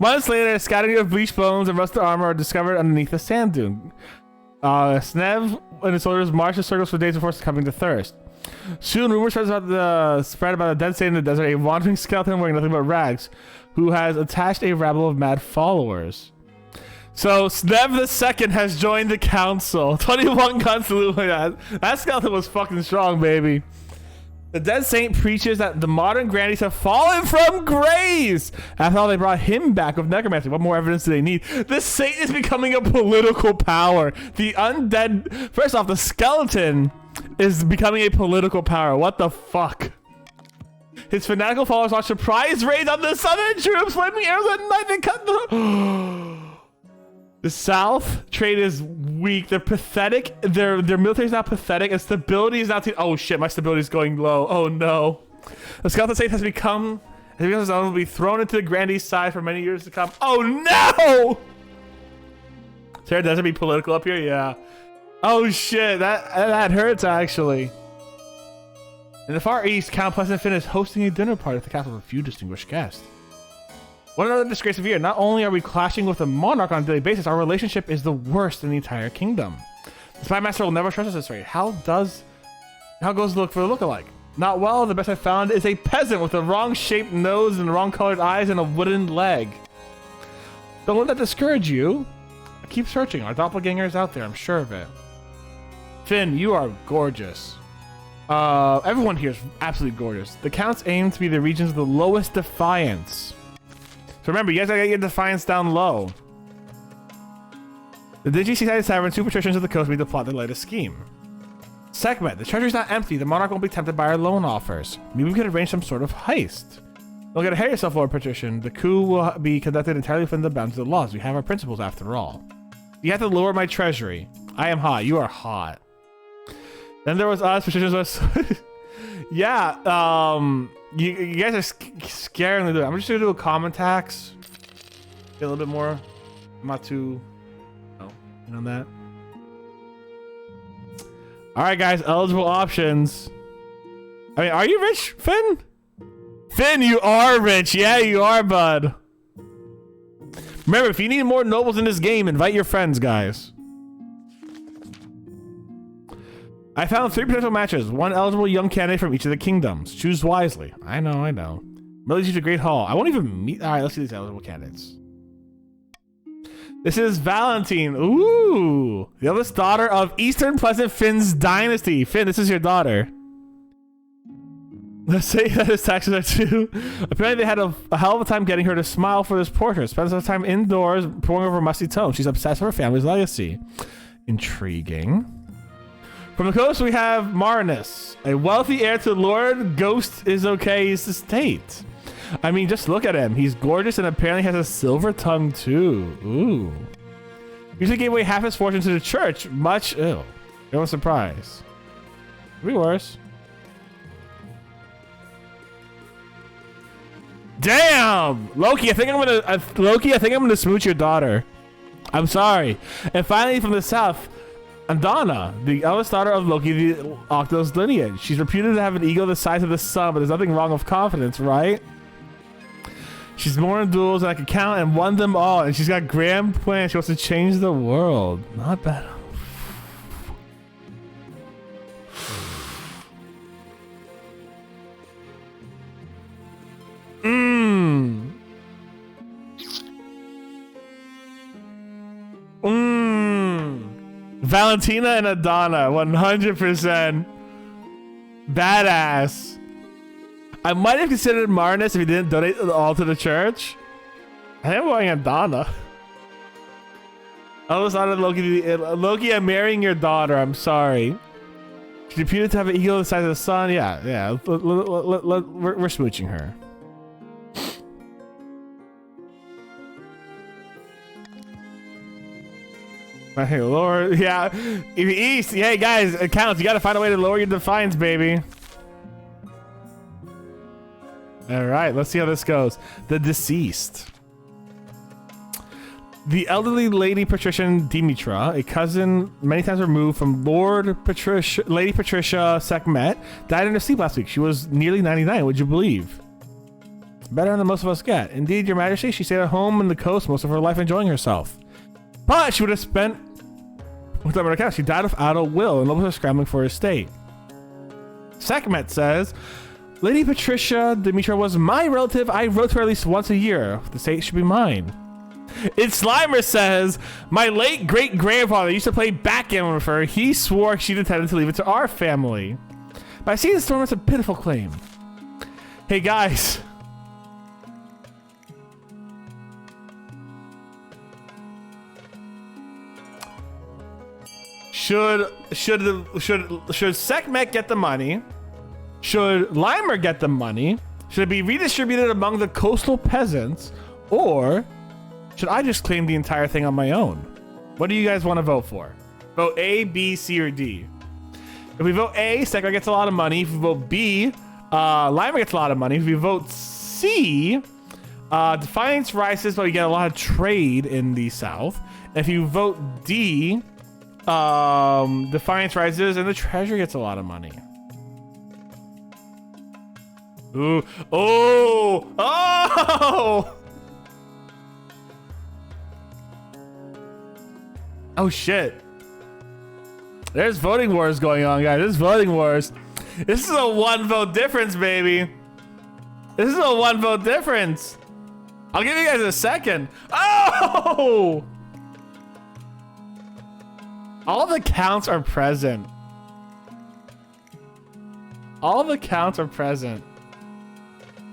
Months later, a scattering of bleached bones and rusted armor are discovered underneath a sand dune. Snev and his soldiers marched in circles for days before succumbing to thirst. Soon, rumors spread about a dead saint in the desert, a wandering skeleton wearing nothing but rags, who has attached a rabble of mad followers. So, Snev the Second has joined the council. 21 guns to loot like that. That skeleton was fucking strong, baby. The dead saint preaches that the modern grannies have fallen from grace. After all, they brought him back with necromancy. What more evidence do they need? This saint is becoming a political power. The undead... First off, the skeleton is becoming a political power. What the fuck? His fanatical followers launch surprise raids on the southern troops, flaming arrows at night and cut the... The South trade is weak. They're pathetic. Their military is now pathetic, and stability is now... Oh shit, my stability is going low. Oh no. The skeleton saint has become... will be thrown into the Grandee's side for many years to come. Oh no! Sarah, does it be political up here? Yeah. Oh shit, that hurts actually. In the Far East, Count Pleasant Finn is hosting a dinner party at the castle with a few distinguished guests. One another disgrace of year. Not only are we clashing with the monarch on a daily basis, our relationship is the worst in the entire kingdom. The spy master will never trust us this way. How goes the look for the lookalike? Not well. The best I found is a peasant with a wrong shaped nose and wrong colored eyes and a wooden leg. Don't let that discourage you. Keep searching. Our doppelganger is out there. I'm sure of it. Finn, you are gorgeous. Everyone here is absolutely gorgeous. The counts aim to be the regions of the lowest defiance. So remember, you guys gotta get your defiance down low. The dingy seaside tavern, two patricians of the coast, made the plot their latest scheme. Sekhmet, the treasury's not empty. The monarch won't be tempted by our loan offers. Maybe we could arrange some sort of heist. Don't get ahead of yourself, Lord Patrician. The coup will be conducted entirely within the bounds of the laws. We have our principles after all. You have to lower my treasury. I am hot. You are hot. Then there was us, patricians was... Yeah, you guys are scaring me. I'm just gonna do a common tax. Get a little bit more. I'm not too... in on that. Alright guys, eligible options. I mean, are you rich, Finn? Finn, you are rich. Yeah, you are, bud. Remember, if you need more nobles in this game, invite your friends, guys. I found 3 potential matches. 1 eligible young candidate from each of the kingdoms. Choose wisely. I know, I know. Really to Great Hall. I won't even meet. All right, let's see these eligible candidates. This is Valentine. Ooh, the eldest daughter of Eastern Pleasant Finn's dynasty. Finn, this is your daughter. Let's say that his taxes are too. Apparently, they had a hell of a time getting her to smile for this portrait. Spends her time indoors, pouring over musty tone. She's obsessed with her family's legacy. Intriguing. From the coast, we have Marinus, a wealthy heir to Lord Ghost is okay's estate. I mean, just look at him. He's gorgeous and apparently has a silver tongue too. Ooh. Usually gave away half his fortune to the church. Much ill. No surprise. Could be worse. Damn, Loki! I think I'm gonna smooch your daughter. I'm sorry. And finally, from the south, Andana, the eldest daughter of Loki, the Octo's lineage. She's reputed to have an ego the size of the sun, but there's nothing wrong with confidence, right? She's more in duels than I can count and won them all. And she's got grand plans. She wants to change the world. Not bad. Valentina and Adana, 100%. Badass. I might have considered Marinus if he didn't donate all to the church. I am going Adana. I was on Loki. Loki, I'm marrying your daughter. I'm sorry. She's reputed to have an ego the size of the sun. Yeah. We're smooching her. Hey, lower, yeah. East, hey guys, it counts. You gotta find a way to lower your defiance, baby. All right, let's see how this goes. The deceased. The elderly Lady Patrician Dimitra, a cousin many times removed from Lady Patricia Sekhmet, died in her sleep last week. She was nearly 99, would you believe? Better than most of us get. Indeed, your majesty, she stayed at home on the coast most of her life enjoying herself. But she would have spent with them on account. She died without a will and nobles are scrambling for her estate. Sekhmet says, Lady Patricia Dimitra was my relative. I wrote to her at least once a year. The estate should be mine. It's Slimer says, my late great-grandfather used to play backgammon with her. He swore she'd intended to leave it to our family. But I see the storm as a pitiful claim. Hey guys. Should Sekhmet get the money? Should Limer get the money? Should it be redistributed among the coastal peasants? Or should I just claim the entire thing on my own? What do you guys want to vote for? Vote A, B, C, or D. If we vote A, Sekhmet gets a lot of money. If we vote B, Limer gets a lot of money. If we vote C, Defiance rises, but we get a lot of trade in the south. If you vote D, Defiance rises and the treasury gets a lot of money. Ooh. Oh! Oh shit. There's voting wars going on, guys. There's voting wars. This is a 1 vote difference, baby. This is a 1 vote difference. I'll give you guys a second. Oh! All the counts are present. All the counts are present.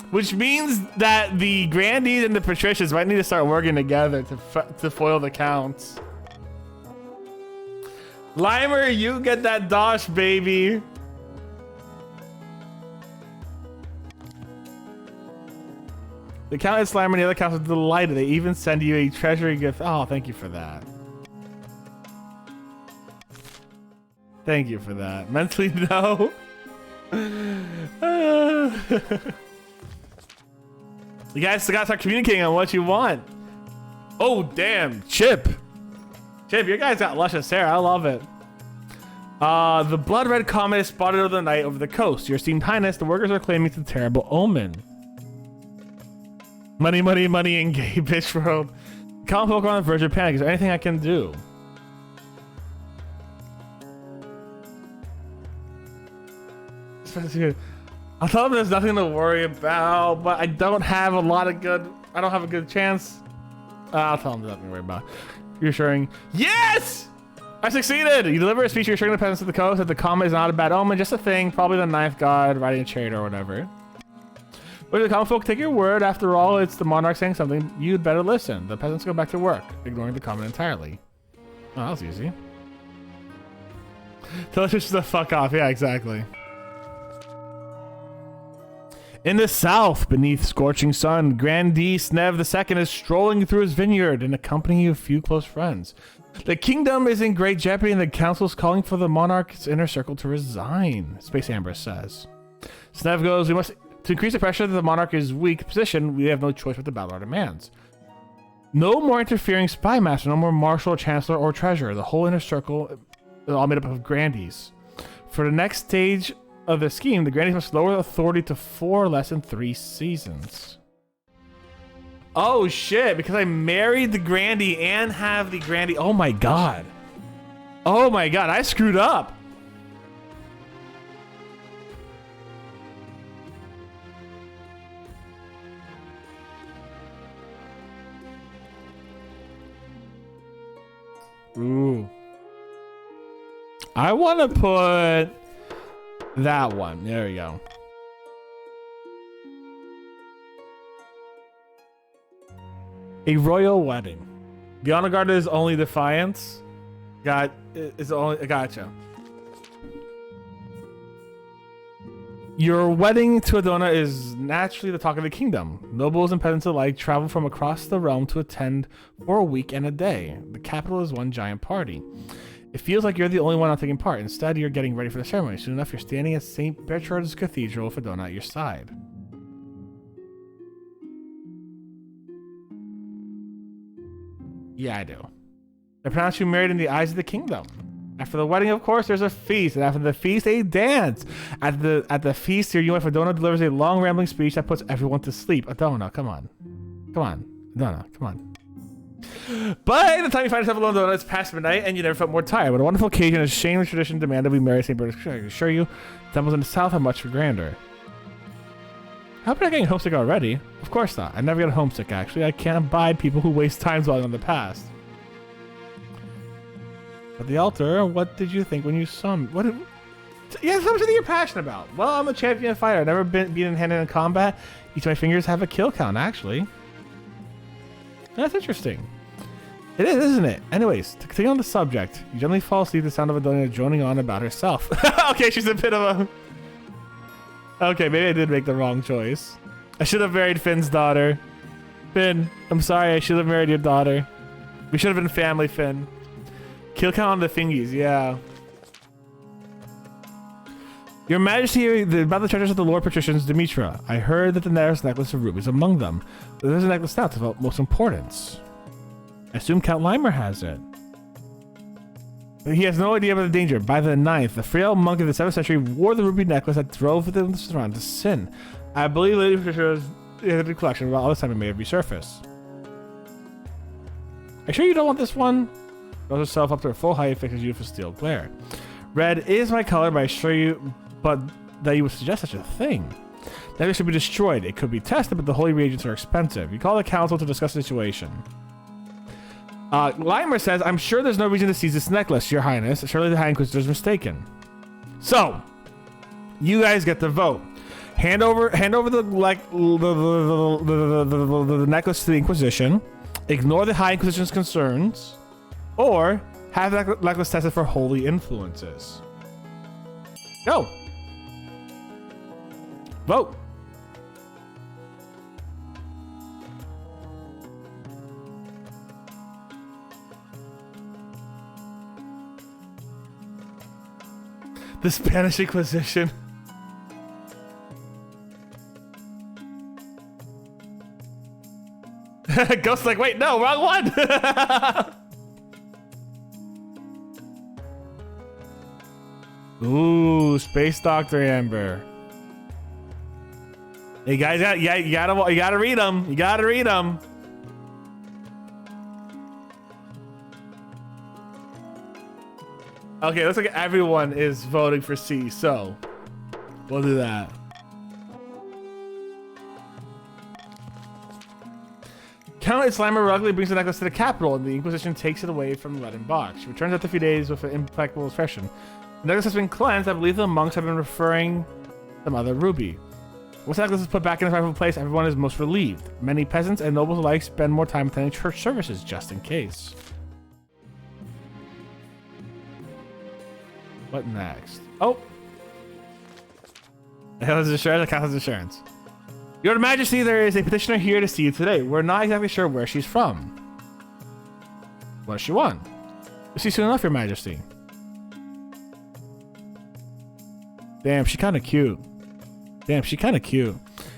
Which means that the Grandies and the Patricians might need to start working together to foil the counts. Limer, you get that dosh, baby. The Countess Limer and the other counts are delighted. They even send you a treasury gift. Oh, thank you for that. Thank you for that. Mentally, no. You guys still gotta start communicating on what you want. Oh, damn. Chip, you guys got luscious hair. I love it. The blood red comet is spotted over the night over the coast. Your esteemed highness, the workers are claiming it's a terrible omen. Money, money, money in gay bitch world. Common folk are on the verge of panic. Is there anything I can do? I'll tell them there's nothing to worry about, but I don't have a lot of good. I don't have a good chance. I'll tell them there's nothing to worry about. Reassuring. Yes! I succeeded! You deliver a speech reassuring the peasants of the coast that the comet is not a bad omen, just a thing. Probably the ninth god riding a chariot or whatever. But the common folk take your word. After all, it's the monarch saying something. You'd better listen. The peasants go back to work, ignoring the comet entirely. Oh, that was easy. Tell us just to fuck off. Yeah, exactly. In the south, beneath scorching sun, Grandee Snev II is strolling through his vineyard in the company of a few close friends. The kingdom is in great jeopardy and the council's calling for the monarch's inner circle to resign, Space Amber says. Snev goes, to increase the pressure that the monarch is weak position, we have no choice what the battle demands. No more interfering spy master, no more marshal, chancellor, or treasurer. The whole inner circle is all made up of Grandees. For the next stage of the scheme, the Grandees must lower the authority to 4 or less in 3 seasons. Oh shit, because I married the Grandee and have the Grandee. Oh my god. Oh my god, I screwed up. Ooh. I want to put that one. There we go. A royal wedding. The honor guard is only defiance. Gotcha. Your wedding to Adona is naturally the talk of the kingdom. Nobles and peasants alike travel from across the realm to attend for a week and a day. The capital is one giant party. It feels like you're the only one not taking part. Instead, you're getting ready for the ceremony. Soon enough, you're standing at St. Bertrand's Cathedral with Adona at your side. Yeah, I do. They pronounce you married in the eyes of the kingdom. After the wedding, of course, there's a feast, and after the feast, a dance. At the feast, your wife Adona delivers a long, rambling speech that puts everyone to sleep. Adona, come on. Adona, come on. By the time you find yourself alone, Adona, it's past midnight, and you never felt more tired. What a wonderful occasion, a shameless tradition demanded we marry St. Bernard's. I can assure you, temples in the south are much grander. How about I getting homesick already? Of course not. I never get homesick, actually. I can't abide people who waste time dwelling on the past. At the altar, what did you think when you saw me? Yeah, something you're passionate about. Well, I'm a champion fighter. I've never been beaten hand-to-hand in combat. Each of my fingers have a kill count, actually. That's interesting. It is, isn't it? Anyways, to continue on the subject, you generally fall asleep to the sound of Adona droning on about herself. Okay, she's a bit of a... Okay, maybe I did make the wrong choice. I should have married Finn's daughter. Finn, I'm sorry, I should have married your daughter. We should have been family, Finn. Kill count on the thingies, yeah. Your Majesty, about the treasures of the Lord Patricians, Demetra. I heard that the necklace of rubies among them. But there's a necklace now of most importance. I assume Count Limer has it. But he has no idea about the danger. By the 9th, the frail monk of the 7th century wore the ruby necklace that drove them around to sin. I believe Lady Patricia's collection, while all this time it may have resurfaced. Are you sure you don't want this one? Rose herself up to her full height and fixes you with a steel glare. Red is my color, but I assure you, but that you would suggest such a thing. Necklace should be destroyed. It could be tested, but the holy reagents are expensive. You call the council to discuss the situation. Limer says, I'm sure there's no reason to seize this necklace, Your Highness. Surely the High Inquisitor is mistaken. So, you guys get the vote. Hand over the necklace to the Inquisition. Ignore the High Inquisition's concerns. Or have the necklace tested for holy influences. Go. Vote. The Spanish Inquisition. Ghost's like, wait, no, wrong one. Ooh, Space Doctor Amber. Hey guys, you gotta read them. You gotta read them. Okay, looks like everyone is voting for C. So, We'll do that. Count Slimer Rugley brings the necklace to the capital, and the Inquisition takes it away from the leaden box. She returns after a few days with an impeccable expression. The necklace has been cleansed. I believe the monks have been referring some other ruby. Once the necklace is put back in its rightful place, everyone is most relieved. Many peasants and nobles alike spend more time attending church services just in case. What next? Oh! Health insurance, account insurance. Your Majesty, there is a petitioner here to see you today. We're not exactly sure where she's from. What does she want? You'll see soon enough, Your Majesty. Damn, she kind of cute. Damn, she kind of cute.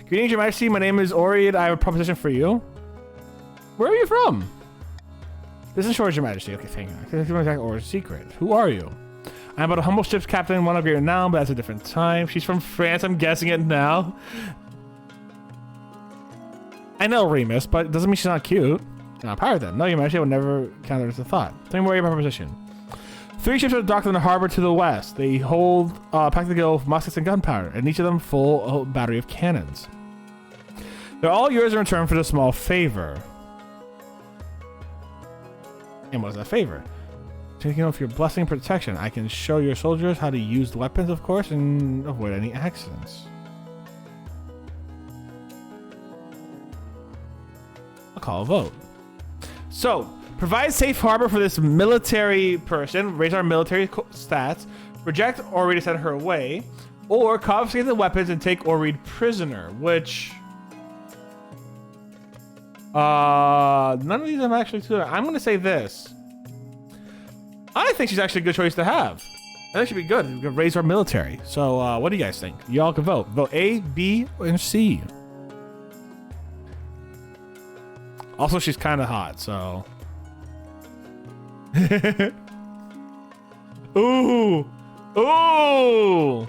Greetings, Your Majesty. My name is Ori, and I have a proposition for you. Where are you from? This is Shores, Your Majesty. Okay, thank you. I can't exact Ori's secret. Who are you? I'm but a humble ship's captain, one of your renown, but that's a different time. She's from France. I'm guessing it now. I know Remus, but it doesn't mean she's not cute. Not a pirate then. No, Your Majesty, I would never counter as a thought. Tell me more about your proposition. 3 ships are docked in the harbor to the west. They hold packed together with muskets and gunpowder, and each of them full battery of cannons. They're all yours in return for the small favor. And what's that favor? Taking off your blessing and protection. I can show your soldiers how to use the weapons, of course, and avoid any accidents. I'll call a vote. So, provide safe harbor for this military person, raise our military stats, reject Ori to send her away, or confiscate the weapons and take Ori prisoner, which... none of these I'm actually too. I'm going to say this. I think she's actually a good choice to have. I think she'd be good. We could raise our military. So, what do you guys think? Y'all can vote. Vote A, B, and C. Also, she's kind of hot, so... Ooh! Ooh!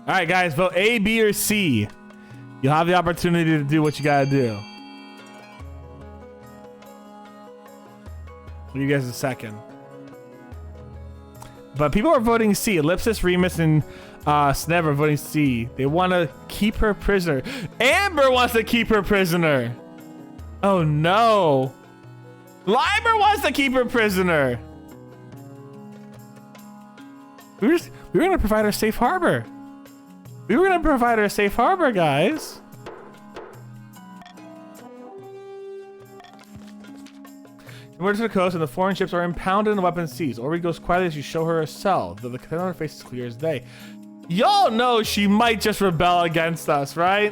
Alright, guys, vote A, B, or C. You'll have the opportunity to do what you gotta do. I'll give you guys a second. But people are voting C. Ellipsis, Remus, and Snev are voting C. They want to keep her prisoner. Amber wants to keep her prisoner. Oh no. Limer wants to keep her prisoner. We were going to provide her safe harbor. We were going to provide her a safe harbor, guys. Emerge to the coast, and the foreign ships are impounded and the weapons seized. Ori goes quietly as you show her a cell, though the content on her face is clear as day. Y'all know she might just rebel against us, right?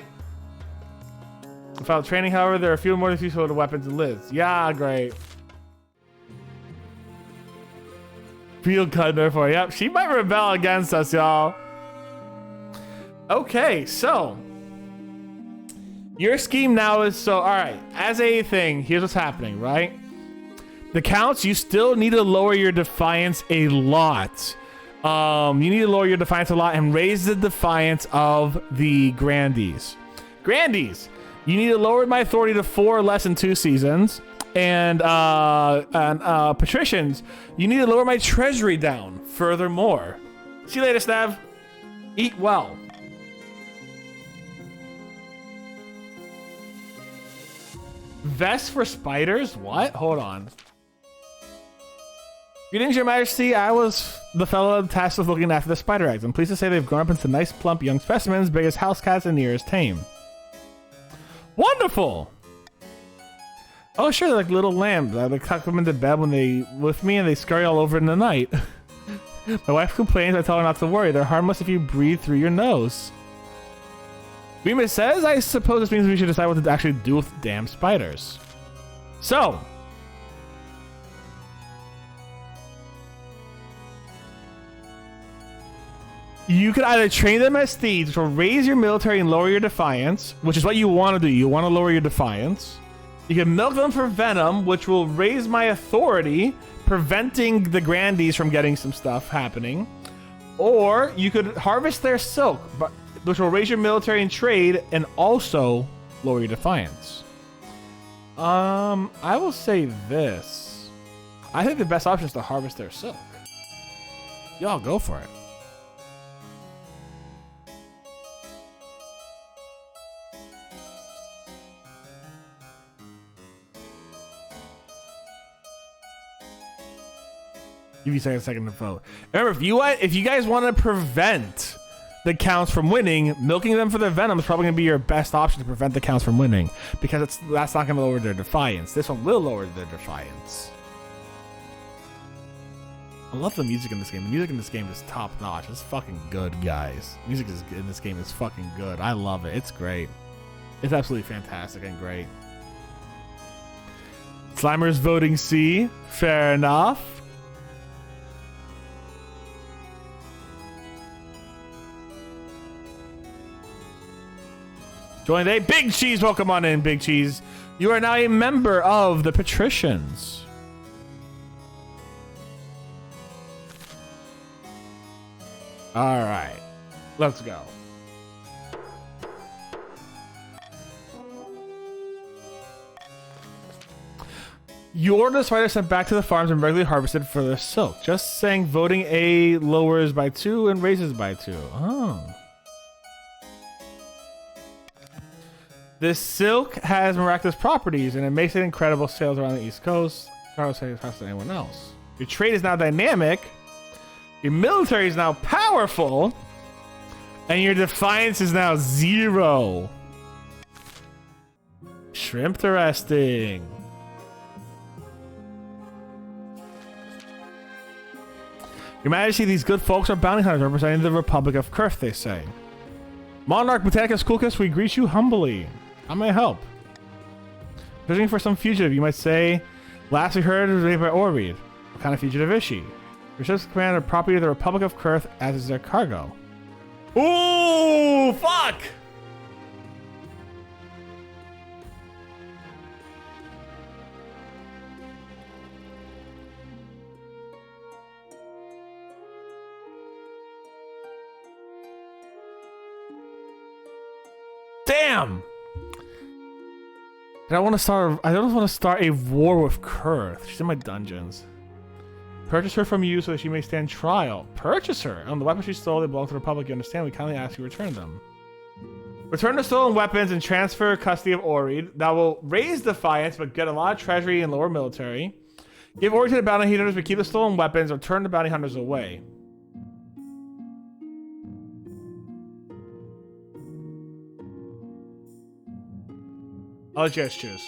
Without training, however, there are few more than useful to weapons and lids. Yeah, great. Field cutter for yep. She might rebel against us, y'all. Okay, so your scheme now is so all right. As a thing, here's what's happening, right? The counts, you still need to lower your defiance a lot. You need to lower your defiance a lot and raise the defiance of the Grandies. Grandies, you need to lower my authority to 4 or less in 2 seasons. And Patricians, you need to lower my treasury down furthermore. See you later, Snav. Eat well. Vest for spiders? What? Hold on. Greetings, Your Majesty. I was the fellow tasked with looking after the spider eggs. I'm pleased to say they've grown up into nice, plump, young specimens, big as house cats and near as tame. Wonderful! Oh, sure, they're like little lambs. I tuck them into bed when they with me, and they scurry all over in the night. My wife complains. I tell her not to worry. They're harmless if you breathe through your nose. Remus says, I suppose this means we should decide what to actually do with damn spiders. So... you could either train them as thieves, which will raise your military and lower your defiance, which is what you want to do. You want to lower your defiance. You can milk them for venom, which will raise my authority, preventing the Grandies from getting some stuff happening. Or you could harvest their silk, which will raise your military and trade and also lower your defiance. I will say this. I think the best option is to harvest their silk. Y'all go for it. Give you a second to vote. Remember, if you guys want to prevent the counts from winning, milking them for their venom is probably going to be your best option to prevent the counts from winning, because that's not going to lower their defiance. This one will lower their defiance. I love the music in this game. The music in this game is top notch. It's fucking good, guys. Music in this game is fucking good. I love it. It's great. It's absolutely fantastic and great. Slimer's voting C. Fair enough. Join a Big Cheese. Welcome on in, Big Cheese. You are now a member of the Patricians. All right, let's go. You order the spider sent back to the farms and regularly harvested for their silk. Just saying voting A lowers by 2 and raises by 2. Oh. This silk has miraculous properties, and it makes it incredible sales around the East Coast. Carlos says faster than anyone else. Your trade is now dynamic. Your military is now powerful. And your defiance is now 0. Shrimp interesting. Your Majesty, these good folks are bounty hunters representing the Republic of Kurth, they say. Monarch Botanist Cool, we greet you humbly. How may I help? Fishing for some fugitive, you might say. Last we heard was made by Orreed. What kind of fugitive is she? Your ship's command are property of the Republic of Kurth, as is their cargo. Ooh, fuck! Damn! I don't want to start a war with Kurth. She's in my dungeons. Purchase her from you so that she may stand trial. Purchase her! On the weapons she stole, they belong to the Republic. You understand? We kindly ask you to return them. Return the stolen weapons and transfer custody of Orreed. That will raise defiance, but get a lot of treasury and lower military. Give Orreed to the bounty hunters, but keep the stolen weapons or turn the bounty hunters away. I'll let you guys choose.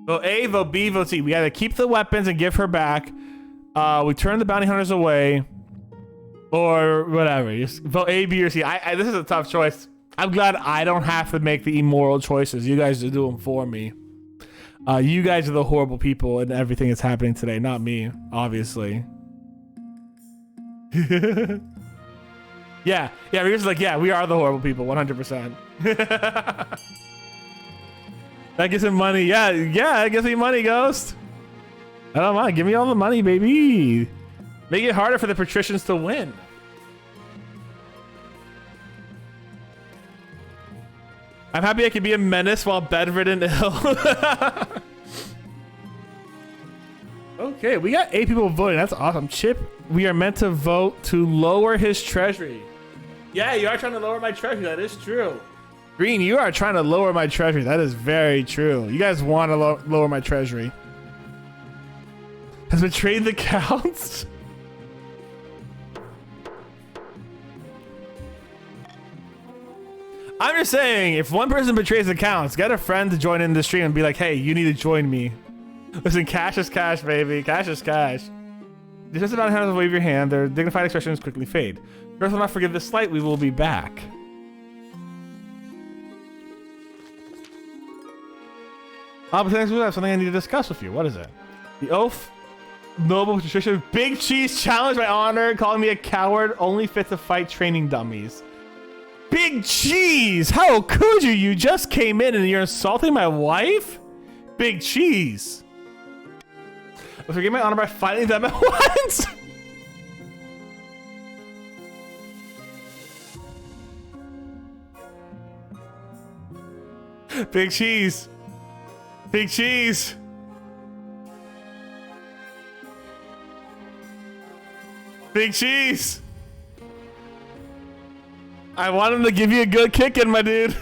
Vote A, vote B, vote C. We either keep the weapons and give her back, we turn the bounty hunters away, or whatever. Just vote A, B, or C. This is a tough choice. I'm glad I don't have to make the immoral choices. You guys do them for me. You guys are the horrible people in everything that's happening today, not me, obviously. Yeah, we're just like, yeah, we are the horrible people, 100%. That gets him money. Yeah, that gets me money, Ghost. I don't mind. Give me all the money, baby. Make it harder for the patricians to win. I'm happy I can be a menace while bedridden ill. Okay, we got 8 people voting. That's awesome. Chip, we are meant to vote to lower his treasury. Yeah, you are trying to lower my treasury. That is true. Green, you are trying to lower my treasury. That is very true. You guys want to lower my treasury. Has betrayed the counts? I'm just saying, if one person betrays the counts, get a friend to join in the stream and be like, hey, you need to join me. Listen, cash is cash, baby. Cash is cash. Just about how to wave your hand, their dignified expressions quickly fade. Earth will not forgive this slight, we will be back. But thanks, we have something I need to discuss with you. What is it? The oath, noble patrician, Big Cheese challenged my honor, calling me a coward, only fit to fight training dummies. Big Cheese! How could you? You just came in and you're insulting my wife? Big Cheese. Let's forget my honor by fighting them at once. Big cheese. Big cheese. Big cheese. I want him to give you a good kicking, my dude.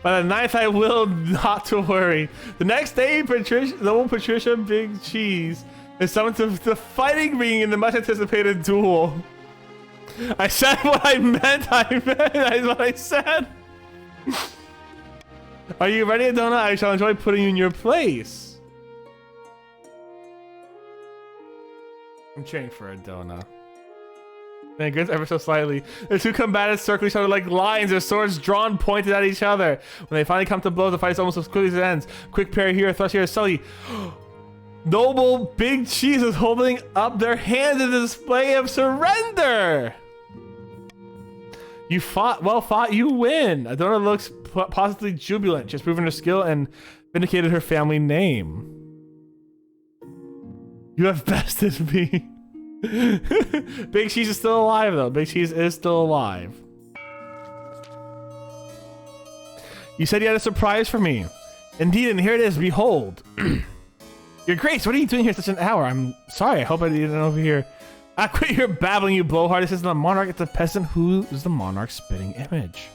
By the 9th, I will not to worry. The next day, Patricia Big Cheese is summoned to the fighting ring in the much anticipated duel. I said what I meant. That's what I said. Are you ready, Adona? I shall enjoy putting you in your place. I'm cheering for Adona. Then it goes ever so slightly. The two combatants circle each other like lions, their swords drawn, pointed at each other. When they finally come to blows, the fight is almost as quickly as it ends. Quick parry here, thrust here, Sully. Noble Big Cheese is holding up their hands in a display of surrender. You fought, well fought, you win. Adona looks positively jubilant. She's proven her skill and vindicated her family name. You have bested me. Big Cheese is still alive, though. Big Cheese is still alive. You said you had a surprise for me. Indeed, and here it is. Behold. Your Grace, what are you doing here at such an hour? I'm sorry. I hope I didn't overhear. Quit your babbling, you blowhard. This isn't a monarch. It's a peasant who is the monarch's spitting image.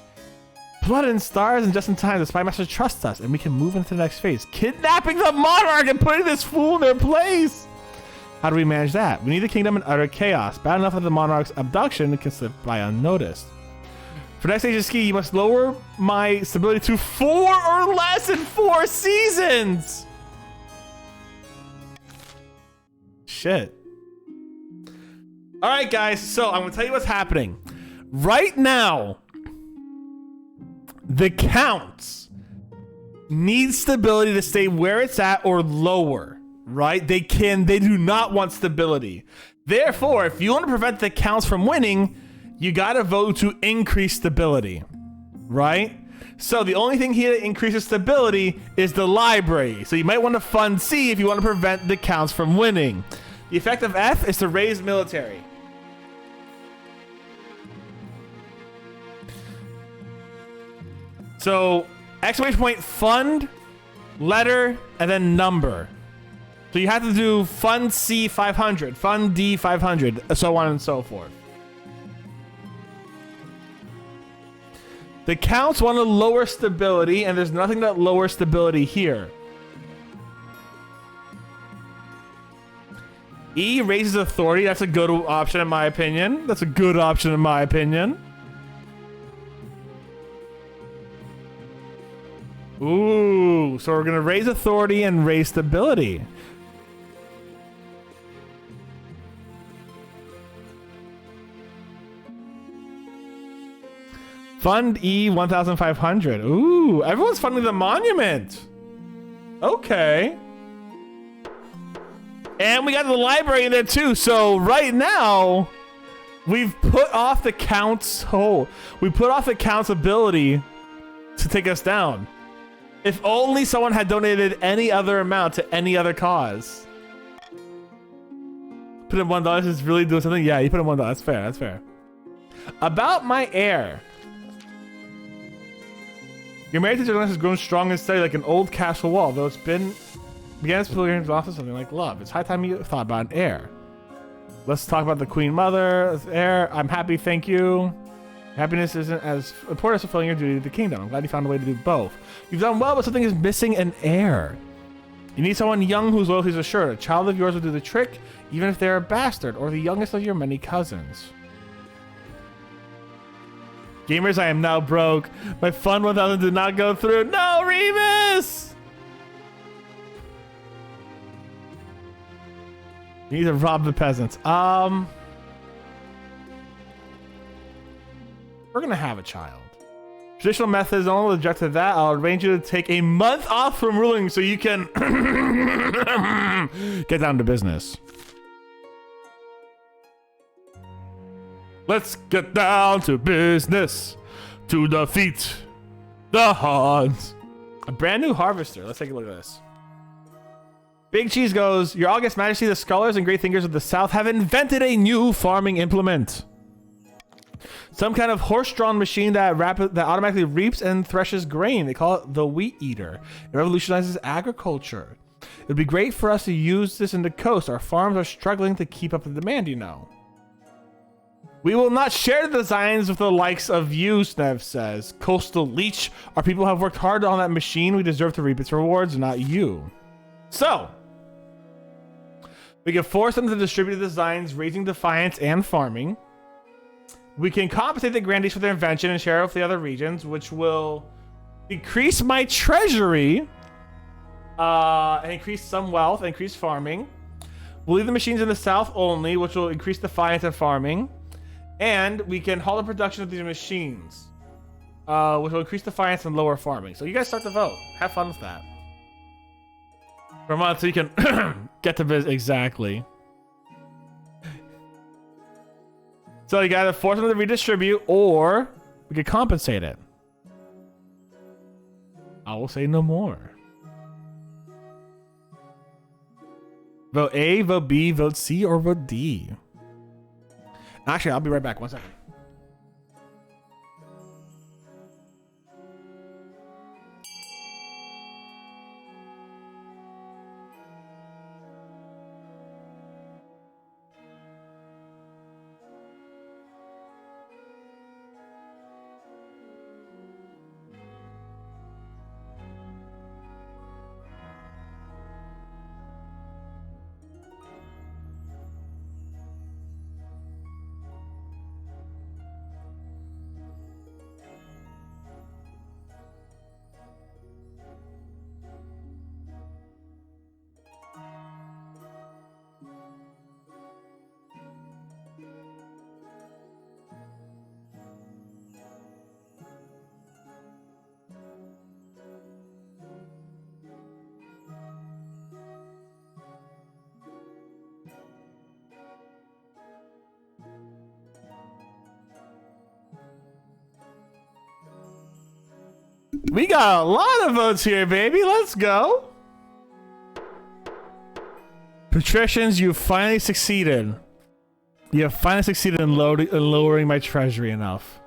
Blood and stars, and just in time, the spy master trusts us, and we can move into the next phase. Kidnapping the monarch and putting this fool in their place. How do we manage that? We need the kingdom in utter chaos. Bad enough that the monarch's abduction can slip by unnoticed. For next stage of ski, you must lower my stability to 4 or less in 4 seasons. Shit. All right, guys. So I'm gonna tell you what's happening right now. The counts need stability to stay where it's at or lower. Right? They do not want stability. Therefore, if you want to prevent the counts from winning, you got to vote to increase stability. Right? So the only thing here that increases stability is the library. So you might want to fund C if you want to prevent the counts from winning. The effect of F is to raise military. So exclamation point, fund, letter, and then number. So you have to do fund C 500, fund D 500, so on and so forth. The counts want to lower stability, and there's nothing that lowers stability here. E raises authority. That's a good option in my opinion. That's a good option in my opinion. Ooh, so we're going to raise authority and raise stability. Fund E 1,500. Ooh, everyone's funding the monument. Okay. And we got the library in there too. So right now, we've put off the count's we put off the count's ability to take us down. If only someone had donated any other amount to any other cause. Put in $1 is really doing something. Yeah, you put in $1. That's fair. That's fair. About my heir. Your marriage to Jonas has grown strong and steady like an old castle wall, though it's began its pilgrimage off to something like love. It's high time you thought about an heir. Let's talk about the Queen Mother, heir. I'm happy, thank you. Happiness isn't as important as fulfilling your duty to the kingdom. I'm glad you found a way to do both. You've done well, but something is missing, an heir. You need someone young whose loyalty is assured. A child of yours will do the trick, even if they're a bastard or the youngest of your many cousins. Gamers, I am now broke. My fund 1,000 did not go through. No, Remus! You need to rob the peasants. We're gonna have a child. Traditional methods only rejected that. I'll arrange you to take a month off from ruling so you can get down to business. Let's get down to business to defeat the Huns. A brand new harvester. Let's take a look at this. Big Cheese goes, Your August Majesty, the scholars and great thinkers of the South have invented a new farming implement. Some kind of horse-drawn machine that automatically reaps and threshes grain. They call it the Wheat Eater. It revolutionizes agriculture. It would be great for us to use this in the coast. Our farms are struggling to keep up the demand, you know. We will not share the designs with the likes of you, Snev says. Coastal Leech. Our people have worked hard on that machine. We deserve to reap its rewards, not you. So, we can force them to distribute the designs, raising defiance and farming. We can compensate the grandees for their invention and share it with the other regions, which will increase my treasury, and increase some wealth, and increase farming. We'll leave the machines in the south only, which will increase defiance and farming. And we can halt the production of these machines, which will increase defiance and lower farming. So you guys start to vote. Have fun with that. For a month, so you can get to business. Exactly. So you gotta force them to redistribute, or we could compensate it. I will say no more. Vote A, vote B, vote C, or vote D. Actually, I'll be right back. 1 second. We got a lot of votes here, baby. Let's go. Patricians, you finally succeeded. You have finally succeeded in lowering my treasury enough.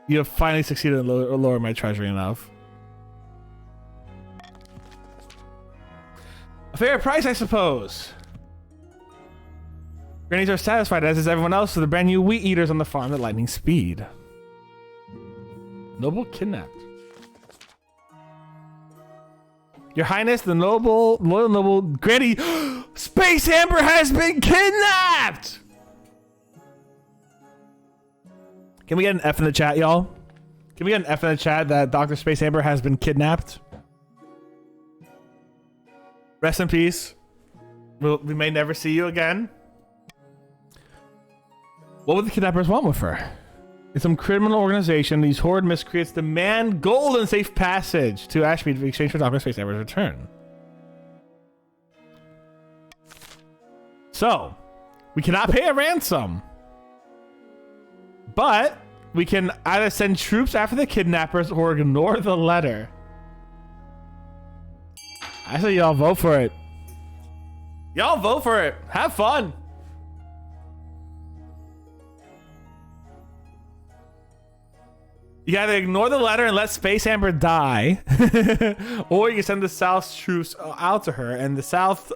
You have finally succeeded in lowering my treasury enough. A fair price, I suppose. Grannies are satisfied, as is everyone else, with the brand new Wheat Eaters on the farm at lightning speed. Noble kidnapped. Your Highness, the loyal noble Granny, Space Amber has been kidnapped! Can we get an F in the chat, y'all? Can we get an F in the chat that Dr. Space Amber has been kidnapped? Rest in peace. We may never see you again. What would the kidnappers want with her? In some criminal organization, these horrid miscreants demand gold and safe passage to Ashmead in exchange for Dr. Space Amber's return. So, we cannot pay a ransom. But we can either send troops after the kidnappers or ignore the letter. I say y'all vote for it. Y'all vote for it. Have fun. You either ignore the letter and let Space Amber die, or you can send the South troops out to her. And the South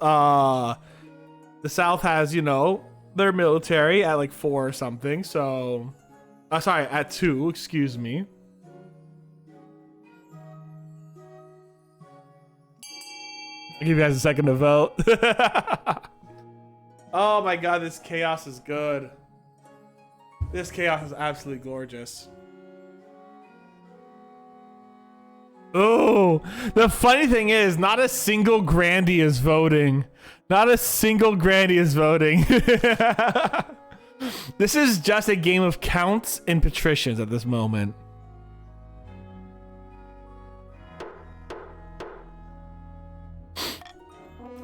has, you know, their military at like 4 or something. So, sorry, at 2. Excuse me. I'll give you guys a second to vote. Oh my god, this chaos is good. This chaos is absolutely gorgeous. Oh, the funny thing is, not a single Grandy is voting. Not a single Grandy is voting. This is just a game of counts and patricians at this moment.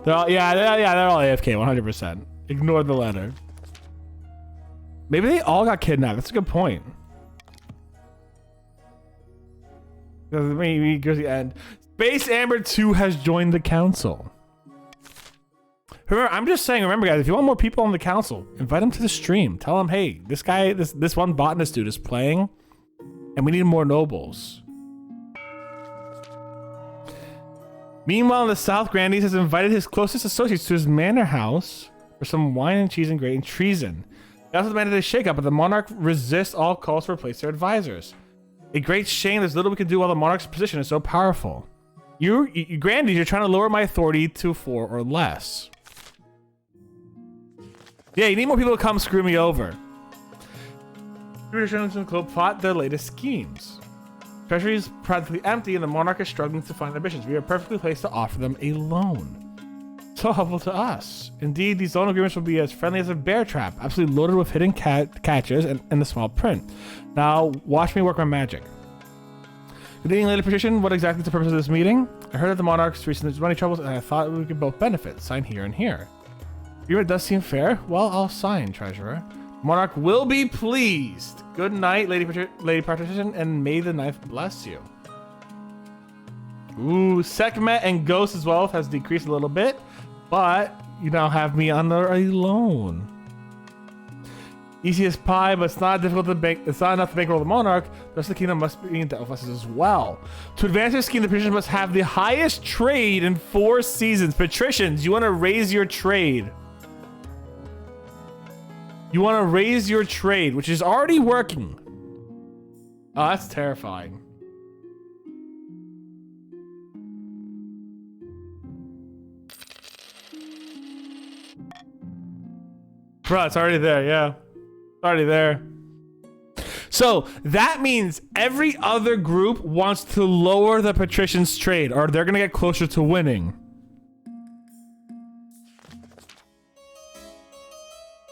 They're all, yeah, they're all AFK, 100%. Ignore the letter. Maybe they all got kidnapped. That's a good point. Maybe goes the end. Space Amber 2 has joined the council. Remember, I'm just saying, remember guys, if you want more people on the council, invite them to the stream. Tell them, hey, this guy, this one botanist dude is playing and we need more nobles. Meanwhile, in the south, Grandies has invited his closest associates to his manor house for some wine and cheese and grain treason. He also demanded a shakeup, but the monarch resists all calls to replace their advisors. A great shame there's little we can do while the monarch's position is so powerful. You Grandies, you're trying to lower my authority to 4 or less. Yeah, you need more people to come screw me over. British Club plot their latest schemes. Treasury is practically empty and the monarch is struggling to find ambitions. We are perfectly placed to offer them a loan. So helpful to us. Indeed, these loan agreements will be as friendly as a bear trap, absolutely loaded with hidden catches and the small print. Now, watch me work my magic. Good evening, Lady Patrician. What exactly is the purpose of this meeting? I heard that the monarch's recent money troubles and I thought we could both benefit. Sign here and here. Agreement does seem fair. Well, I'll sign, Treasurer. Monarch will be pleased. Good night, Lady Patrician, and may the knife bless you. Ooh, Sekhmet and Ghost's wealth has decreased a little bit, but you now have me under a loan. Easy as pie, but it's not difficult to bank. It's not enough to bankroll the monarch. The rest of the kingdom must be in debt with us as well. To advance your scheme, the patricians must have the highest trade in 4 seasons. Patricians, you want to raise your trade. You want to raise your trade, which is already working. Oh, that's terrifying. Bro, it's already there, yeah. It's already there. So that means every other group wants to lower the patrician's trade, or they're going to get closer to winning.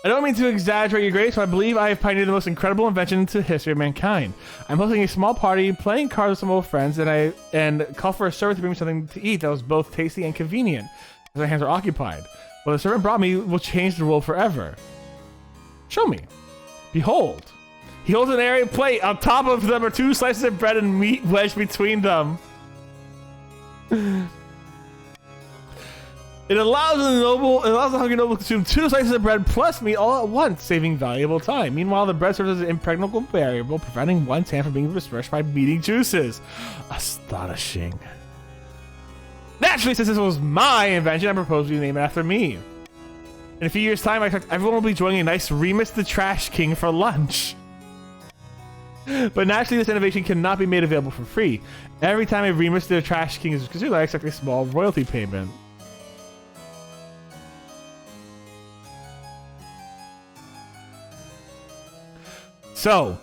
I don't mean to exaggerate your grace, but I believe I have pioneered the most incredible invention into the history of mankind. I'm hosting a small party, playing cards with some old friends, and call for a servant to bring me something to eat that was both tasty and convenient, as my hands are occupied. What the servant brought me will change the world forever. Show me. Behold. He holds an airy plate. On top of them are 2 slices of bread and meat wedged between them. It allows the hungry noble to consume 2 slices of bread plus meat all at once, saving valuable time. Meanwhile, the bread serves as an impregnable barrier, preventing one's hand from being refreshed by beating juices. Astonishing. Naturally, since this was my invention, I propose we name it after me. In a few years' time, I expect everyone will be joining a nice Remus the Trash King for lunch. But naturally, this innovation cannot be made available for free. Every time a Remus the Trash King is consumed, I expect a small royalty payment. So,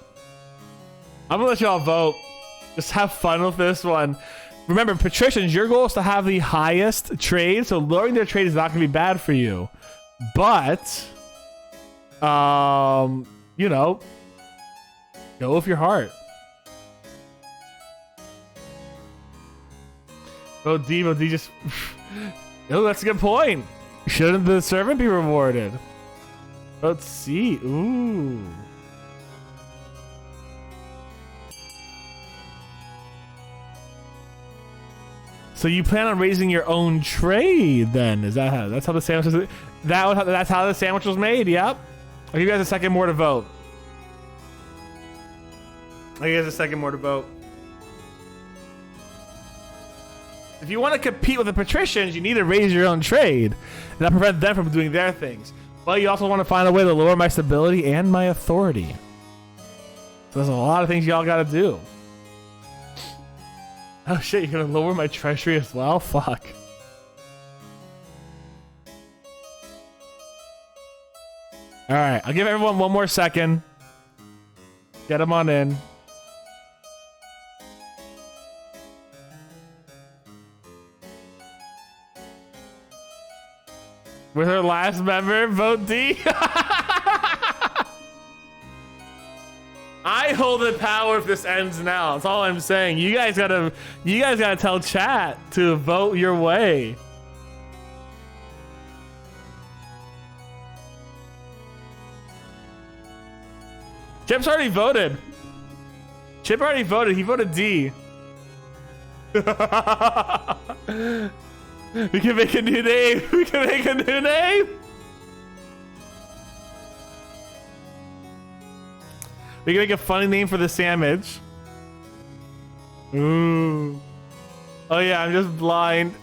I'm gonna let y'all vote. Just have fun with this one. Remember, patricians, your goal is to have the highest trade, so lowering their trade is not gonna be bad for you. But, you know, go with your heart. Oh, D just... Oh, that's a good point. Shouldn't the servant be rewarded? Let's see. Ooh. So you plan on raising your own trade then? Is that how? That's how the sandwich was? That's how the sandwich was made. Yep. I'll give you guys a second more to vote. I'll give you guys a second more to vote. If you want to compete with the patricians, you need to raise your own trade, and that prevents them from doing their things. But you also want to find a way to lower my stability and my authority. So there's a lot of things y'all got to do. Oh shit, you're gonna lower my treasury as well? Fuck. Alright, I'll give everyone one more second. Get them on in. With our last member, vote D. I hold the power if this ends now. That's all I'm saying. You guys gotta tell chat to vote your way. Chip's already voted. Chip already voted. He voted D. We can make a new name. We can make a new name. We can make a funny name for the sandwich. Ooh. Oh yeah, I'm just blind.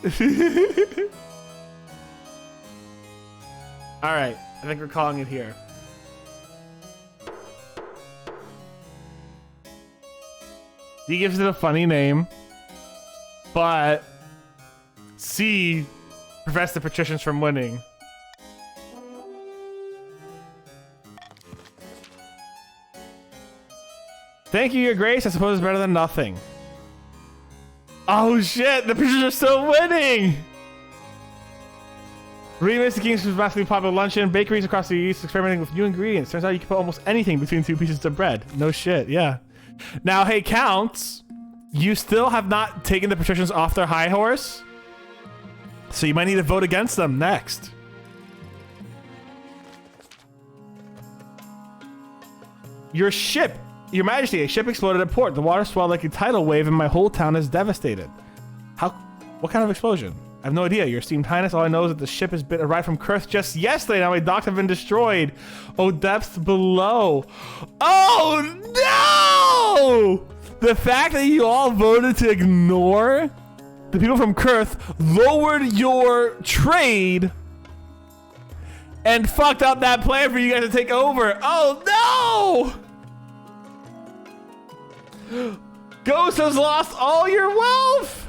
All right, I think we're calling it here. D gives it a funny name, but C prevents the patricians from winning. Thank you, Your Grace. I suppose it's better than nothing. Oh shit, the patricians are still winning! Remix the King's massively popular luncheon. Bakeries across the east experimenting with new ingredients. Turns out you can put almost anything between two pieces of bread. No shit, yeah. Now, hey, Counts, you still have not taken the patricians off their high horse, so you might need to vote against them next. Your ship, Your Majesty, a ship exploded at port. The water swelled like a tidal wave and my whole town is devastated. How? What kind of explosion? I have no idea, Your Esteemed Highness. All I know is that the ship has been arrived from Kurth just yesterday. Now my docks have been destroyed. Oh, depths below. Oh, no! The fact that you all voted to ignore the people from Kurth lowered your trade and fucked up that plan for you guys to take over. Oh, no! Ghost has lost all your wealth!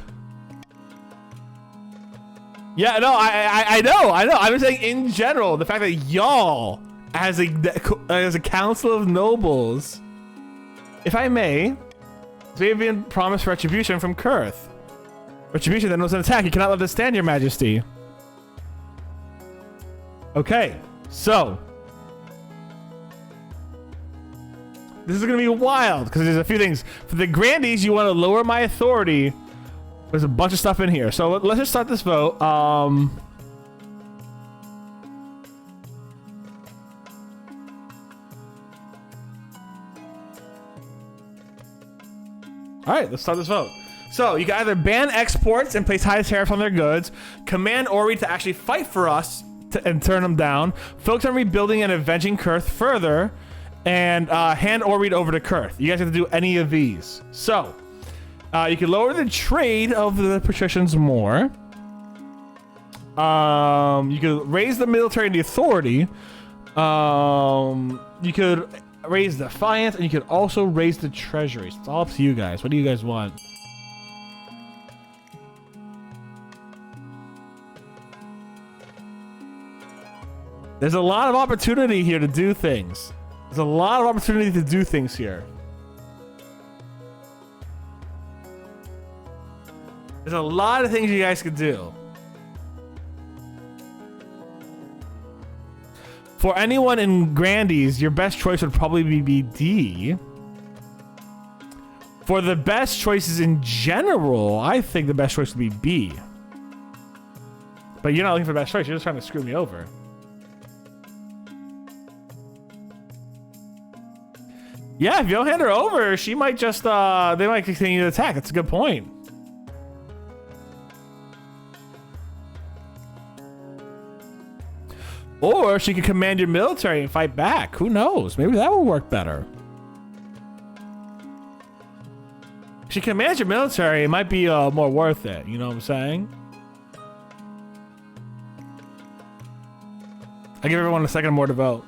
Yeah, no, I know. I'm just saying in general, the fact that y'all, as a council of nobles, if I may, Xavian promised retribution from Kurth. Retribution that knows an attack. You cannot let this stand, Your Majesty. Okay, so this is gonna be wild because there's a few things. For the Grandies, you want to lower my authority. There's a bunch of stuff in here, so let's just start this vote. All right, let's start this vote. So you can either ban exports and place high tariffs on their goods, command Ori to actually fight for us and turn them down, focus on rebuilding and avenging Kurth further, and hand Ori over to Kurth. You guys have to do any of these. So you can lower the trade of the patricians more. You could raise the military and the authority. You could raise defiance, and you could also raise the treasuries. It's all up to you guys. What do you guys want? There's a lot of opportunity here to do things. There's a lot of opportunity to do things here. There's a lot of things you guys could do. For anyone in Grandies, your best choice would probably be D. For the best choices in general, I think the best choice would be B. But you're not looking for the best choice. You're just trying to screw me over. Yeah, if you don't hand her over, she might just, they might continue to attack. That's a good point. Or she could command your military and fight back. Who knows? Maybe that will work better. If she commands your military, it might be more worth it. You know what I'm saying? I give everyone a second more to vote.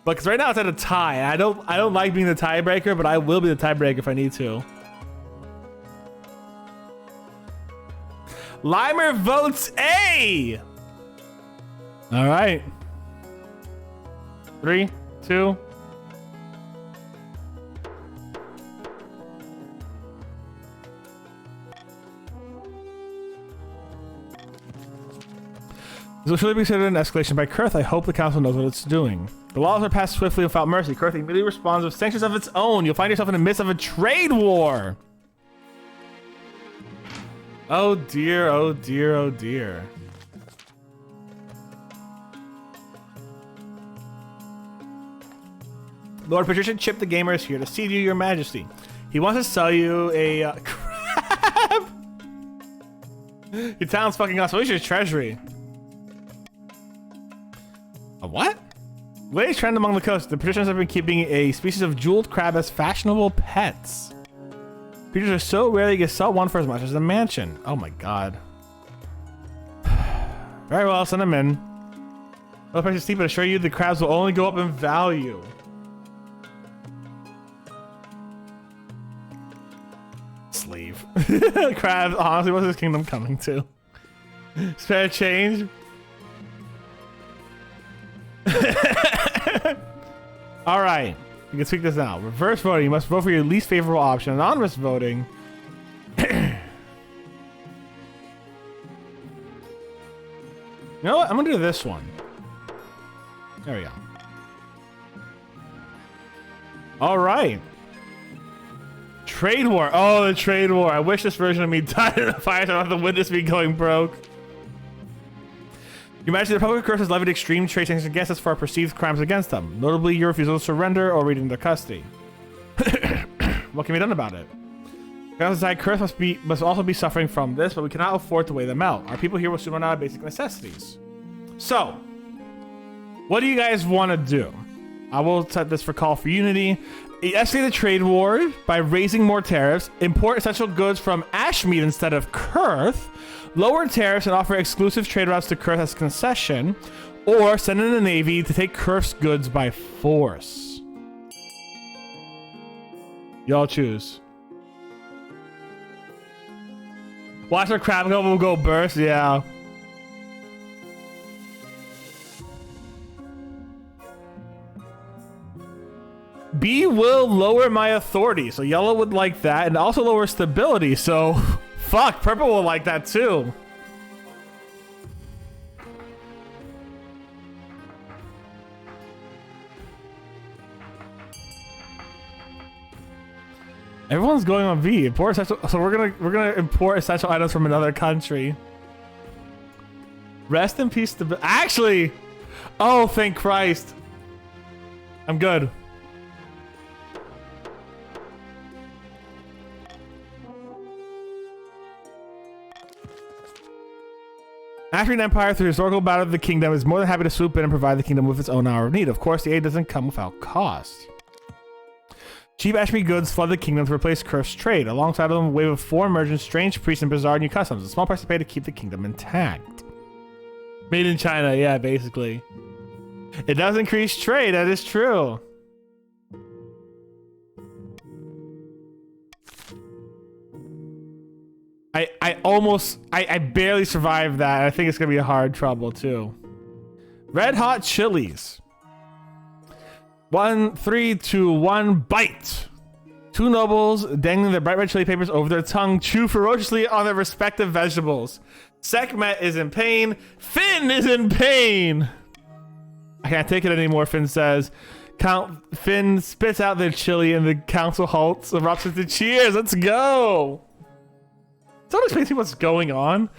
But because right now it's at a tie. I don't like being the tiebreaker, but I will be the tiebreaker if I need to. Limer votes A. All right. 3, 2. This will surely be considered an escalation by Kurth. I hope the council knows what it's doing. The laws are passed swiftly without mercy. Kurth immediately responds with sanctions of its own. You'll find yourself in the midst of a trade war. Oh dear, oh dear, oh dear. Lord Patrician Chip the Gamer is here to see you, Your Majesty. He wants to sell you a crab. Your town's fucking awesome. Where's your treasury? A what? Latest trend among the coast. The patricians have been keeping a species of jeweled crab as fashionable pets. Creatures are so rare you can sell one for as much as a mansion. Oh my god. Very well, send them in. Well, the price is steep, but I assure you the crabs will only go up in value. Sleeve. Crabs, honestly, what's this kingdom coming to? Spare change? Alright. You can tweak this now. Reverse voting. You must vote for your least favorable option. Anonymous voting. You know what? I'm gonna do this one. There we go. Alright. Trade war. Oh, the trade war. I wish this version of me died in a fire so I don't have to witness me going broke. Your Majesty, the Republic of Curse has levied extreme trade sanctions against us for our perceived crimes against them, notably your refusal to surrender or read into custody. What can be done about it? Curse must also be suffering from this, but we cannot afford to weigh them out. Our people here will soon run out of basic necessities. So, what do you guys want to do? I will set this for call for unity. Escalate the trade war by raising more tariffs, import essential goods from Ashmead instead of Kurth, lower tariffs and offer exclusive trade routes to Kurth as concession, or send in a navy to take Kurth's goods by force. Y'all choose. Watch our crab will go burst, yeah. B will lower my authority, so yellow would like that, and also lower stability, so fuck, purple will like that too. Everyone's going on V. Import essential, so we're gonna import essential items from another country. Rest in peace. Actually, oh thank Christ, I'm good. Ashmead Empire, through historical battle of the kingdom, is more than happy to swoop in and provide the kingdom with its own hour of need. Of course, the aid doesn't come without cost. Cheap Ashmead goods flood the kingdom to replace Kurth's trade. Alongside them, a wave of foreign merchants, strange priests, and bizarre new customs. A small price to pay to keep the kingdom intact. Made in China, yeah, basically. It does increase trade, that is true. I barely survived that. I think it's gonna be a hard trouble too. Red hot chilies. 1, 3, 2, 1, bite. Two nobles dangling their bright red chili papers over their tongue chew ferociously on their respective vegetables. Sekhmet is in pain. Finn is in pain. I can't take it anymore, Finn says. Finn spits out their chili and the council halts, erupts into cheers. Let's go. Someone explain to me what's going on.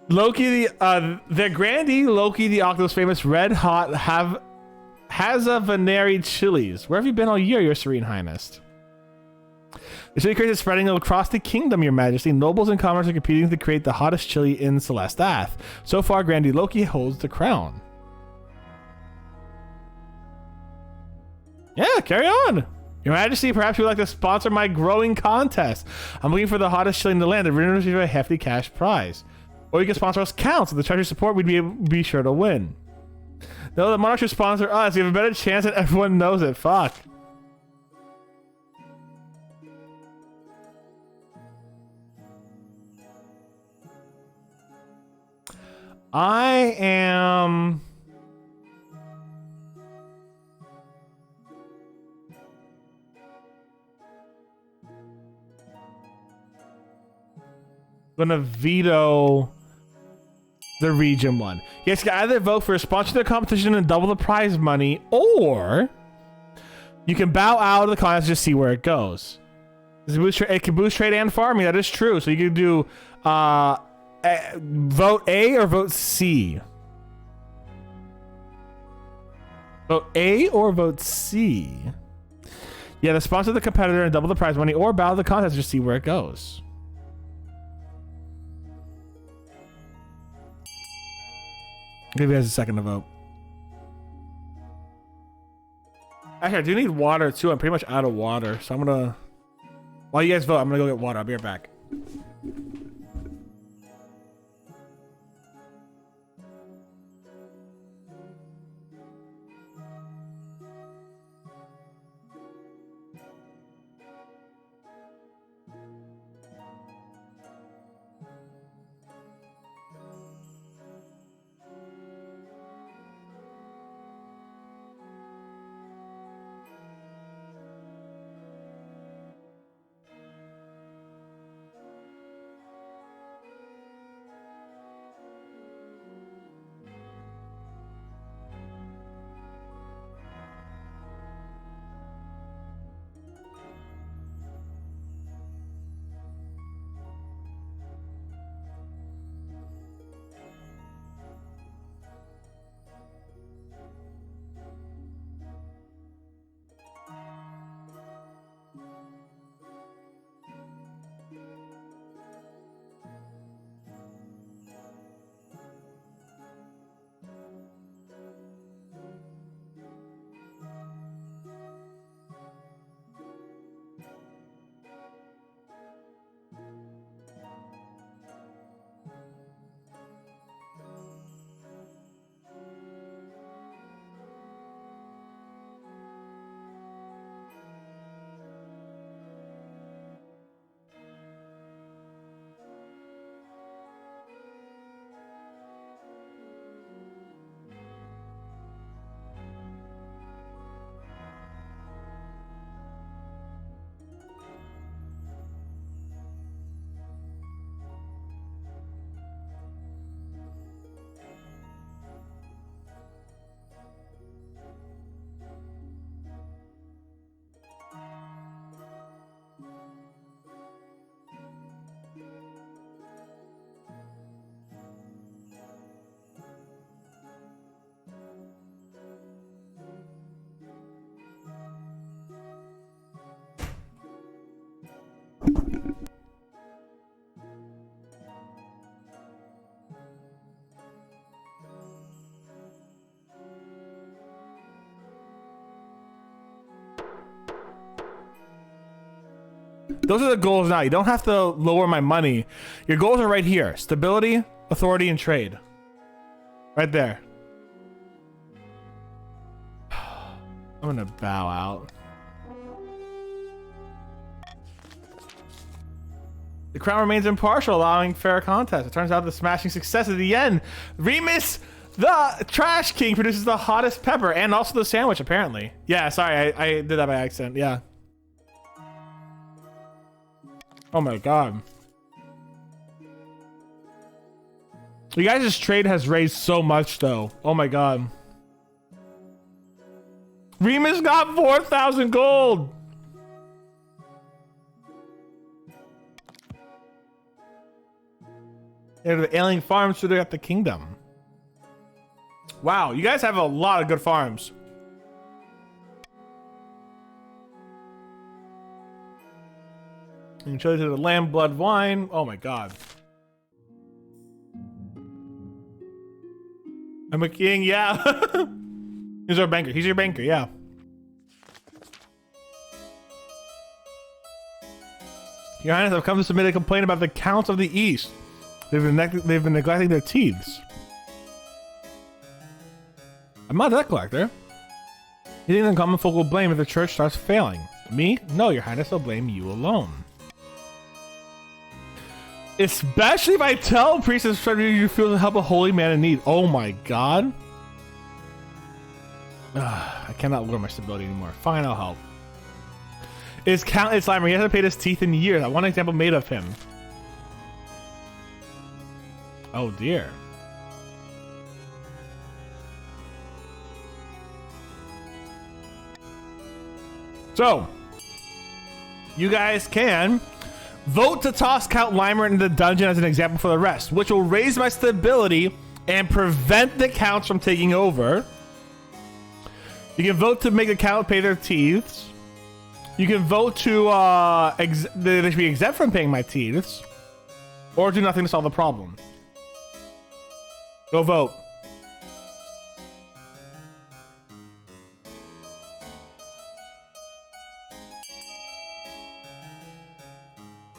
Loki, their grandee, Loki the Octopus famous red hot has a Veneri chilies. Where have you been all year, your serene highness? The chili craze is spreading across the kingdom, your majesty. Nobles and commoners are competing to create the hottest chili in Celestath. So far, grandee Loki holds the crown. Yeah, carry on. Your Majesty, perhaps you would like to sponsor my growing contest. I'm looking for the hottest chili in the land. The winner receives a hefty cash prize. Or you can sponsor us counts. With the treasury support, we'd be sure to win. No, the monarch should sponsor us. You have a better chance and everyone knows it. Fuck. I am... gonna veto the region one. Yes, you can either vote for a sponsor the competition and double the prize money, or you can bow out of the contest and just see where it goes. It can boost trade and farming. That is true. So you can do vote A or vote C. Vote A or vote C. Yeah, the sponsor the competitor and double the prize money, or bow out of the contest and just see where it goes. Give you guys a second to vote. Actually, I do need water too. I'm pretty much out of water, so I'm gonna. While you guys vote, I'm gonna go get water. I'll be right back. Those are the goals now. You don't have to lower my money. Your goals are right here. Stability, authority, and trade. Right there. I'm gonna bow out. The crown remains impartial, allowing fair contest. It turns out the smashing success at the end. Remus, the Trash King, produces the hottest pepper and also the sandwich, apparently. Yeah, sorry, I did that by accident. Yeah. Oh my god. You guys' trade has raised so much, though. Oh my god. Remus got 4,000 gold. They're the alien farms, so they got the kingdom. Wow, you guys have a lot of good farms. And show you the lamb, blood, wine. Oh my god. I'm a king, yeah. He's our banker. He's your banker, yeah. Your Highness, I've come to submit a complaint about the Counts of the East. They've been neglecting their teeths. I'm not that collector. You think the common folk will blame if the church starts failing? Me? No, Your Highness, I'll blame you alone. Especially if I tell priests you feel to help a holy man in need. Oh my god. I cannot lower my stability anymore. Fine, I'll help. Is Count Slimer? He hasn't paid his teeth in years. I want an example made of him. Oh dear. So, you guys can vote to toss Count Limer into the dungeon as an example for the rest, which will raise my stability and prevent the Counts from taking over. You can vote to make the Count pay their teeths. You can vote to they should be exempt from paying my teeths, or do nothing to solve the problem. Go vote.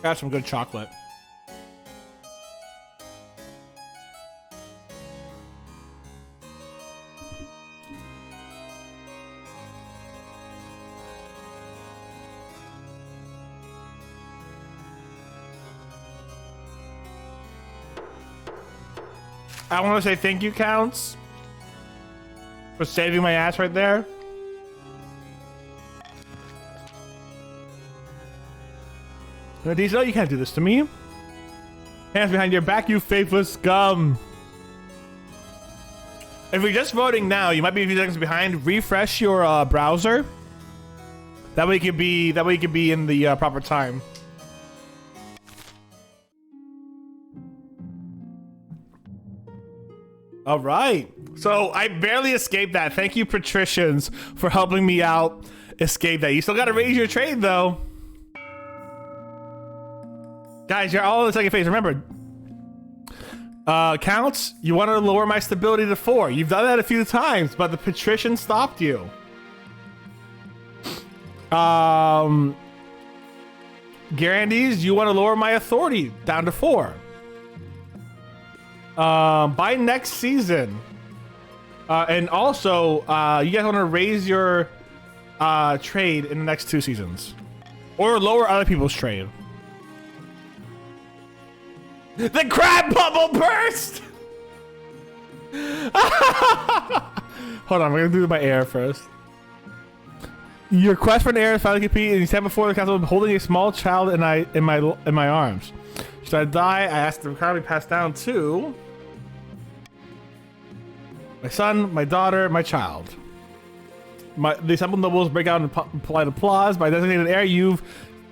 Got some good chocolate. I want to say thank you, Counts, for saving my ass right there. No, Diesel, you can't do this to me. Hands behind your back, you faithless scum. If you're just voting now, you might be a few seconds behind. Refresh your browser. That way you can be in the proper time. All right, so I barely escaped that. Thank you, patricians, for helping me out escape that. You still got to raise your trade, though. Guys, you're all in the second phase. Remember, Counts, you want to lower my stability to 4. You've done that a few times, but the patrician stopped you. Garandies, you want to lower my authority down to 4. By next season, and also you guys want to raise your trade in the next 2 seasons, or lower other people's trade. The crab bubble burst. Hold on, we're gonna do my air first. Your quest for an heir is finally complete, and you stand before the council holding a small child in my arms. Should I die? I asked the crowd to be passed down to my son, my daughter, my child. The assembled nobles break out in polite applause. By designated heir, you've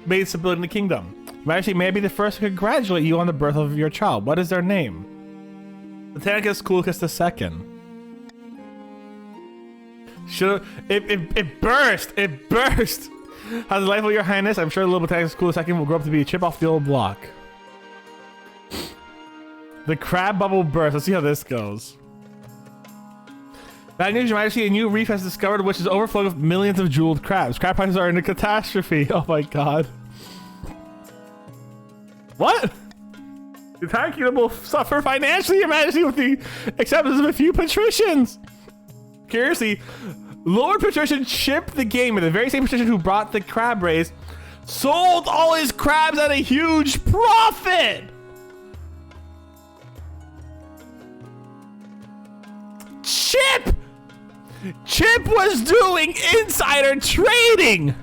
made stability in the kingdom. Majesty, may I be the first to congratulate you on the birth of your child. What is their name? Botanist Cool II. It burst! It burst! How's the life of your highness? I'm sure the little Botanist Cool II will grow up to be a chip off the old block. The crab bubble burst. Let's see how this goes. Bad news, Your Majesty, a new reef has discovered which is overflowing with millions of jeweled crabs. Crab prices are in a catastrophe. Oh my god. What? The entire kingdom will suffer financially, Your Majesty, with the acceptance of a few patricians. Curiously, Lord Patrician chipped the game, and the very same patrician who brought the crab race sold all his crabs at a huge profit. Chip was doing insider trading.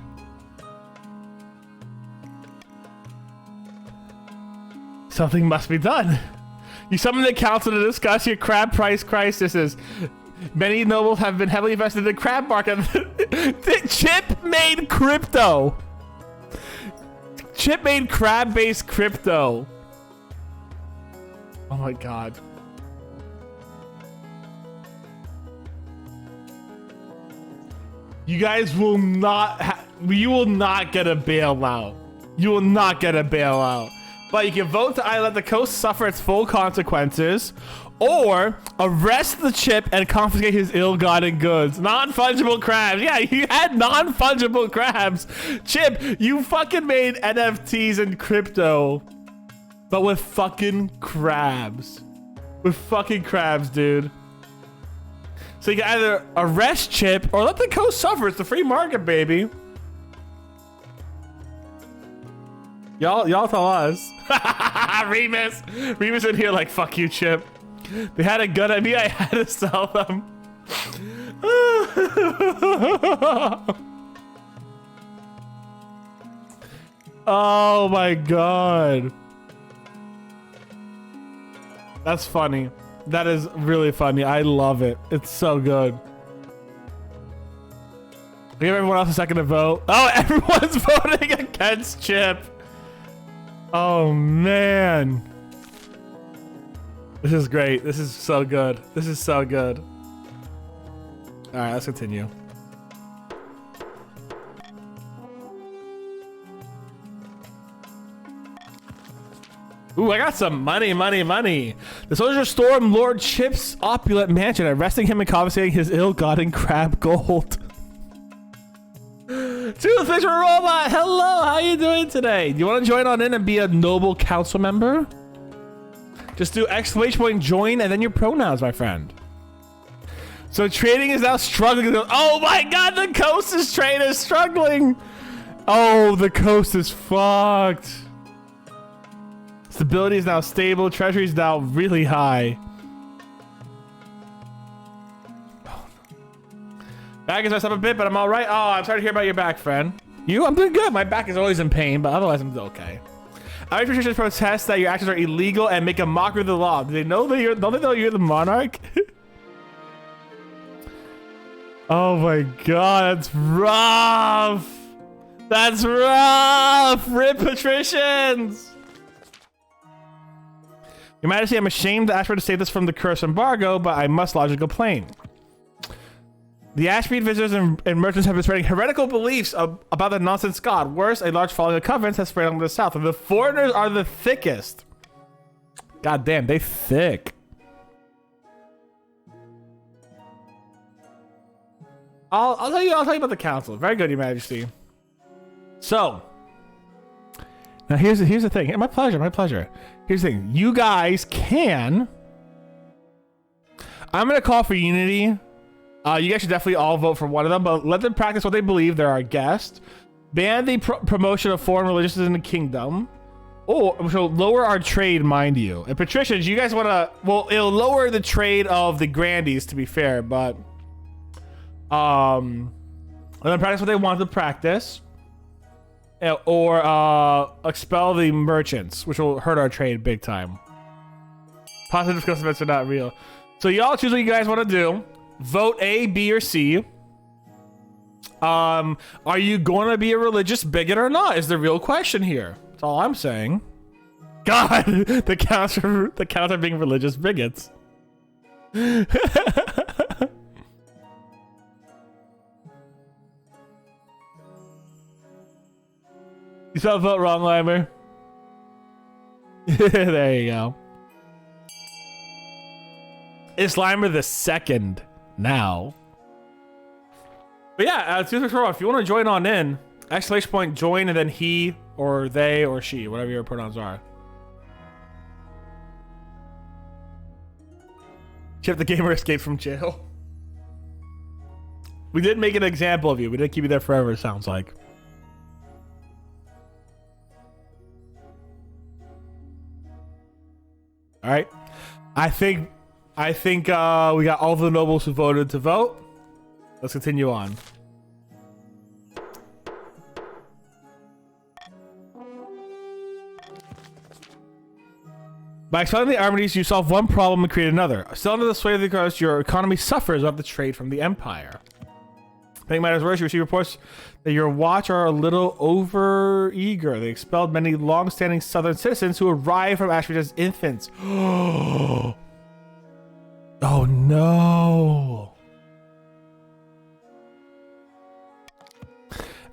Something must be done. You summon the council to discuss your crab price crises. Many nobles have been heavily invested in the crab market. Chip made crypto. Chip made crab-based crypto. Oh my god. You guys will not you will not get a bailout. You will not get a bailout. But you can vote to either let the coast suffer its full consequences or arrest the chip and confiscate his ill-gotten goods. Non-fungible crabs. Yeah, you had non-fungible crabs. Chip, you fucking made NFTs and crypto. But with fucking crabs. With fucking crabs, dude. So you can either arrest Chip or let the coast suffer. It's the free market, baby. Y'all tell us. Remus in here like, fuck you, Chip. They had a gun at me, I had to sell them. Oh my god. That's funny. That is really funny. I love it. It's so good. Give everyone else a second to vote. Oh, everyone's voting against Chip. Oh man. This is great. This is so good. This is so good. All right, let's continue. Ooh, I got some money. The soldiers stormed Lord Chip's opulent mansion, arresting him and confiscating his ill-gotten crab gold. To the Picture Robot, hello, how you doing today? Do you want to join on in and be a noble council member? Just do ! join and then your pronouns, my friend. So trading is now struggling. Oh my god, the coast's trade is struggling. Oh, the coast is fucked. Stability is now stable. Treasury is now really high. Back is messed up a bit, but I'm all right. Oh, I'm sorry to hear about your back, friend. You? I'm doing good. My back is always in pain, but otherwise I'm okay. Our patricians protest that your actions are illegal and make a mockery of the law. Do they know that you're? Don't they know you're the monarch? Oh my god, that's rough. That's rough. Rip patricians. Your Majesty, I'm ashamed to ask for to save this from the curse embargo, but I must lodge a complaint. The Ashmead visitors and merchants have been spreading heretical beliefs about the nonsense god. Worse, a large following of covenants has spread on the south, and the foreigners are the thickest. God damn, they thick. I'll tell you about the council. Very good, Your Majesty. So now here's the thing. My pleasure. Here's the thing. You guys can. I'm gonna call for unity. You guys should definitely all vote for one of them, but let them practice what they believe. They're our guest. Ban the promotion of foreign religions in the kingdom. Oh, which will lower our trade, mind you. And patricians, you guys want to... Well, it'll lower the trade of the grandees, to be fair, but... let them practice what they want to practice. Or expel the merchants, which will hurt our trade big time. Positive ghost events are not real. So y'all choose what you guys want to do. Vote A, B, or C. Are you going to be a religious bigot or not? Is the real question here. That's all I'm saying. God, the counts are being religious bigots. You spelled vote wrong, Limer. There you go. It's Limer the second now. But yeah, if you want to join on in, ! join and then he or they or she, whatever your pronouns are. Chip the gamer escaped from jail. We did make an example of you. We didn't keep you there forever, it sounds like. All right. I think we got all the nobles who voted to vote. Let's continue on. By expanding the armies, you solve one problem and create another. Still under the sway of the curse, your economy suffers of the trade from the empire. Think matters worse, you receive reports that your watch are a little over-eager. They expelled many long-standing southern citizens who arrived from Ashmead as infants. Oh no.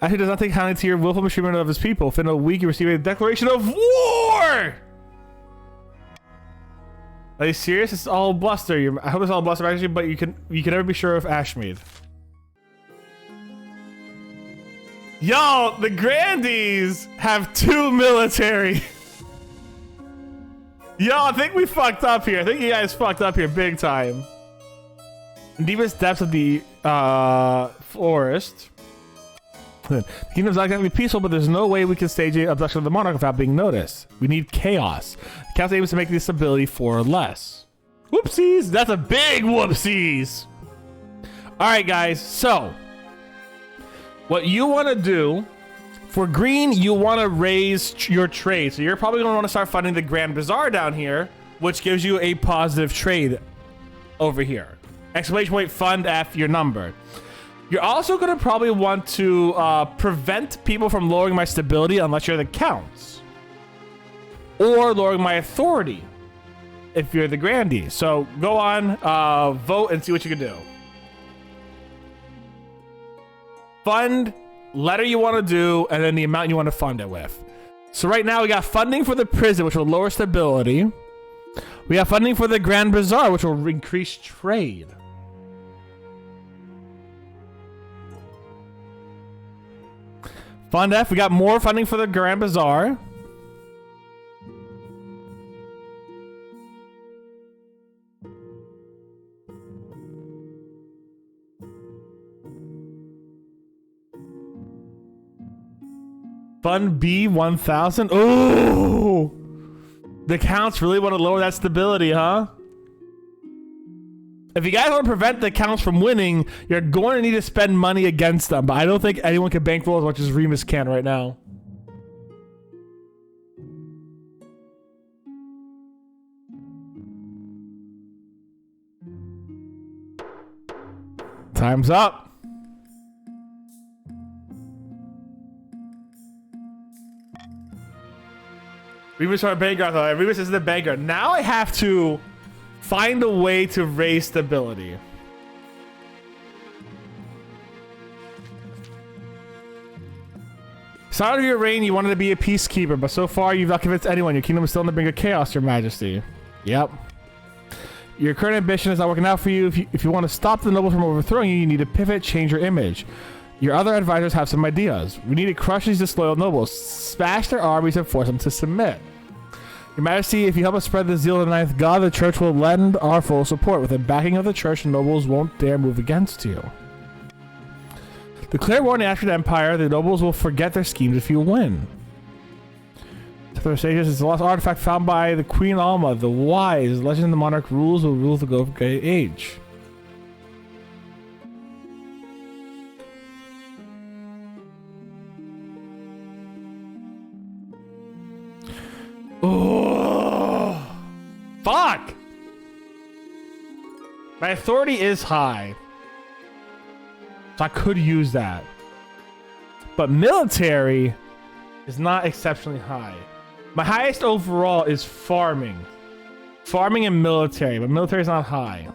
Ashmead does not take kindly to your willful mistreatment of his people. Within a week, you receive a declaration of war! Are you serious? It's all bluster. I hope it's all bluster, actually, but you can never be sure of Ashmead. Yo, the Grandees have 2 military. Yo, I think we fucked up here. I think you guys fucked up here big time. In deepest depths of the forest. The kingdom's not going to be peaceful, but there's no way we can stage an abduction of the monarch without being noticed. We need chaos. The council aims to make the stability 4 or less. Whoopsies! That's a big whoopsies! Alright, guys, so what you want to do for green, you want to raise your trade. So you're probably going to want to start funding the Grand Bazaar down here, which gives you a positive trade over here. Exclamation point fund F your number. You're also going to probably want to prevent people from lowering my stability unless you're the counts. Or lowering my authority if you're the grandee. So go on, vote and see what you can do. Fund, letter you want to do, and then the amount you want to fund it with. So right now we got funding for the prison, which will lower stability. We have funding for the Grand Bazaar, which will increase trade. Fund F, we got more funding for the Grand Bazaar. Fund B 1000. Oh, the counts really want to lower that stability, huh? If you guys want to prevent the counts from winning, you're going to need to spend money against them. But I don't think anyone can bankroll as much as Remus can right now. Time's up. Remus are a banker. Remus isn't a banker. Now I have to find a way to raise stability. Start of your reign, you wanted to be a peacekeeper, but so far you've not convinced anyone. Your kingdom is still in the brink of chaos, Your Majesty. Yep. Your current ambition is not working out for you. If you want to stop the nobles from overthrowing you, you need to pivot, change your image. Your other advisors have some ideas. We need to crush these disloyal nobles, smash their armies, and force them to submit. Your Majesty, if you help us spread the zeal of the ninth god, the church will lend our full support. With the backing of the church, nobles won't dare move against you. Declare war on the Ashford Empire. The nobles will forget their schemes if you win. The sages is the lost artifact found by the Queen Alma, the wise. Legend of the monarch rules will rule the Golden Age. Oh, fuck! My authority is high, so I could use that. But military is not exceptionally high. My highest overall is farming. Farming and military, but military is not high.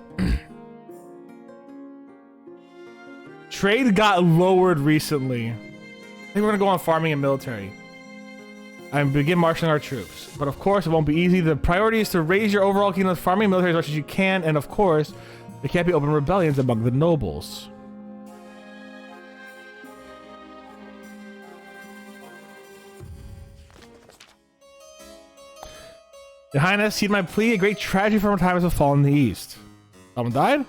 Trade got lowered recently. I think we're gonna go on farming and military. And begin marching our troops. But of course, it won't be easy. The priority is to raise your overall kingdom's farming and military as much as you can. And of course, there can't be open rebellions among the nobles. Your Highness, heed my plea. A great tragedy from our time has fallen in the east. Someone died?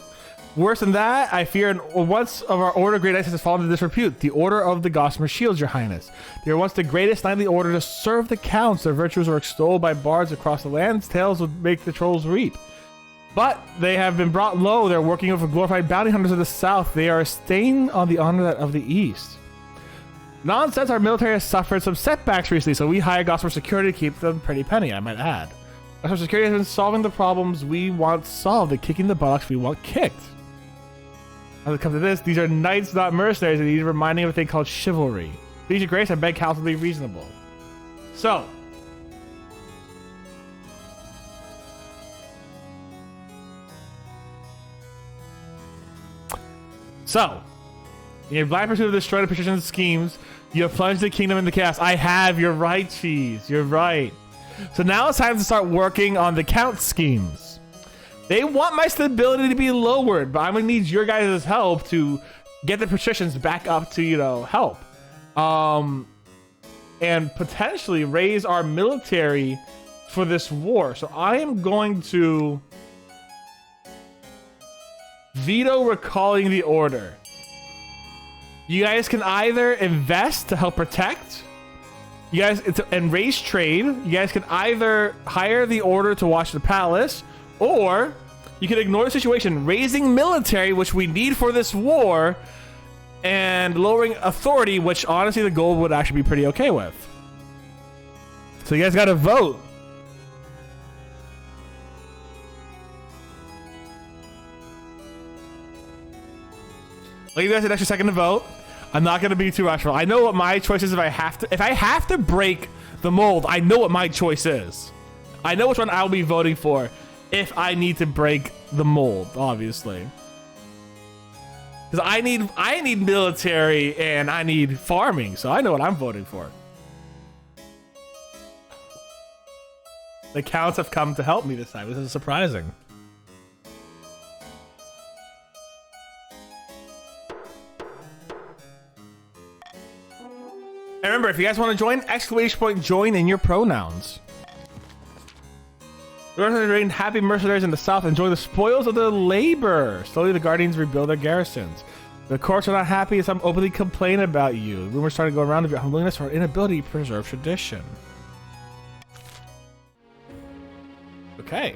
Worse than that, I fear once of our order great knights has fallen into disrepute. The Order of the Gossamer Shields, Your Highness. They were once the greatest knightly order to serve the counts. Their virtues were extolled by bards across the lands. Tales would make the trolls reap. But they have been brought low. They're working over glorified bounty hunters of the south. They are a stain on the honor of the east. Nonsense, our military has suffered some setbacks recently, so we hire Gossamer Security to keep them pretty penny, I might add. Gossamer Security has been solving the problems we want solved, and kicking the buttocks we want kicked. As it comes to this, these are knights, not mercenaries, and need reminding of a thing called chivalry. Please, Your Grace, I beg counsel to be reasonable. So, in your blind pursuit of destroying the patricians' schemes, you have plunged the kingdom into chaos. I have. You're right, Cheese. You're right. So now it's time to start working on the count schemes. They want my stability to be lowered, but I'm gonna need your guys' help to get the patricians back up to, you know, help. And potentially raise our military for this war. So I am going to veto recalling the order. You guys can either invest to help protect, and raise trade. You guys can either hire the order to watch the palace, or you can ignore the situation, raising military, which we need for this war, and lowering authority, which honestly the gold would actually be pretty okay with. So you guys got to vote. I'll give you guys an extra second to vote. I'm not gonna be too rushful. I know what my choice is if I have to break the mold. I know what my choice is. I know which one I'll be voting for if I need to break the mold, obviously. Because I need military and I need farming, so I know what I'm voting for. The counts have come to help me this time. This is surprising. if you guys want to join, exclamation point join in your pronouns. The rest of the rain, happy mercenaries in the south enjoy the spoils of their labor. Slowly the guardians rebuild their garrisons. The courts are not happy as some openly complain about you. Rumors starting to go around of your unwillingness or inability to preserve tradition. Okay.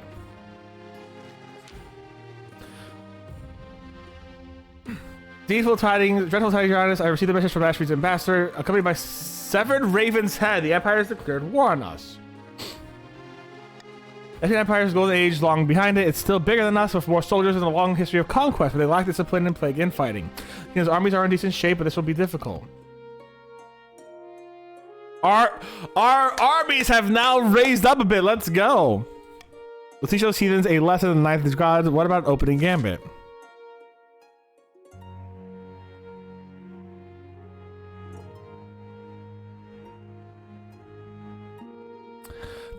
Dreadful tidings, Your Highness. I received the message from Ashby's ambassador, accompanied by severed raven's head. The Empire has declared war on us. The Empire's golden age long behind it. It's still bigger than us, with more soldiers and a long history of conquest, but they lack discipline and plague infighting. His armies are in decent shape, but this will be difficult. Our armies have now raised up a bit. Let's go. Let's teach those heathens a lesson in the ninth of these gods. What about opening gambit?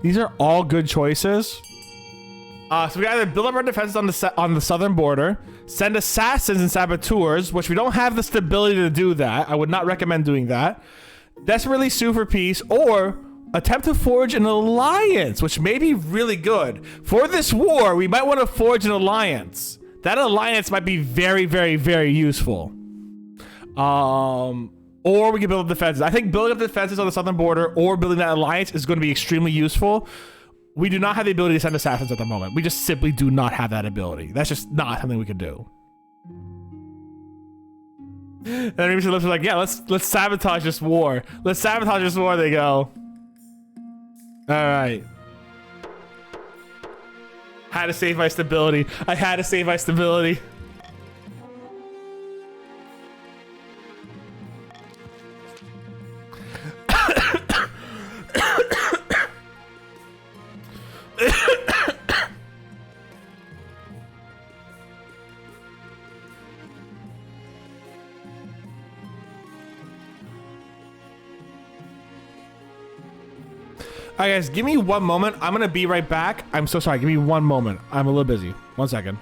These are all good choices. So we gotta build up our defenses on the southern border, send assassins and saboteurs, which we don't have the stability to do that. I would not recommend doing that. Desperately sue for peace, or attempt to forge an alliance, which may be really good. For this war, we might want to forge an alliance. That alliance might be very, very, very useful. Or we can build up defenses. I think building up defenses on the southern border or building that alliance is going to be extremely useful. We do not have the ability to send assassins at the moment. We just simply do not have that ability. That's just not something we can do. And then Remus Lips are like, yeah, let's sabotage this war. Let's sabotage this war, they go. Alright. Had to save my stability. I had to save my stability. Alright guys, give me one moment. I'm gonna be right back. I'm so sorry. Give me one moment. I'm a little busy. 1 second.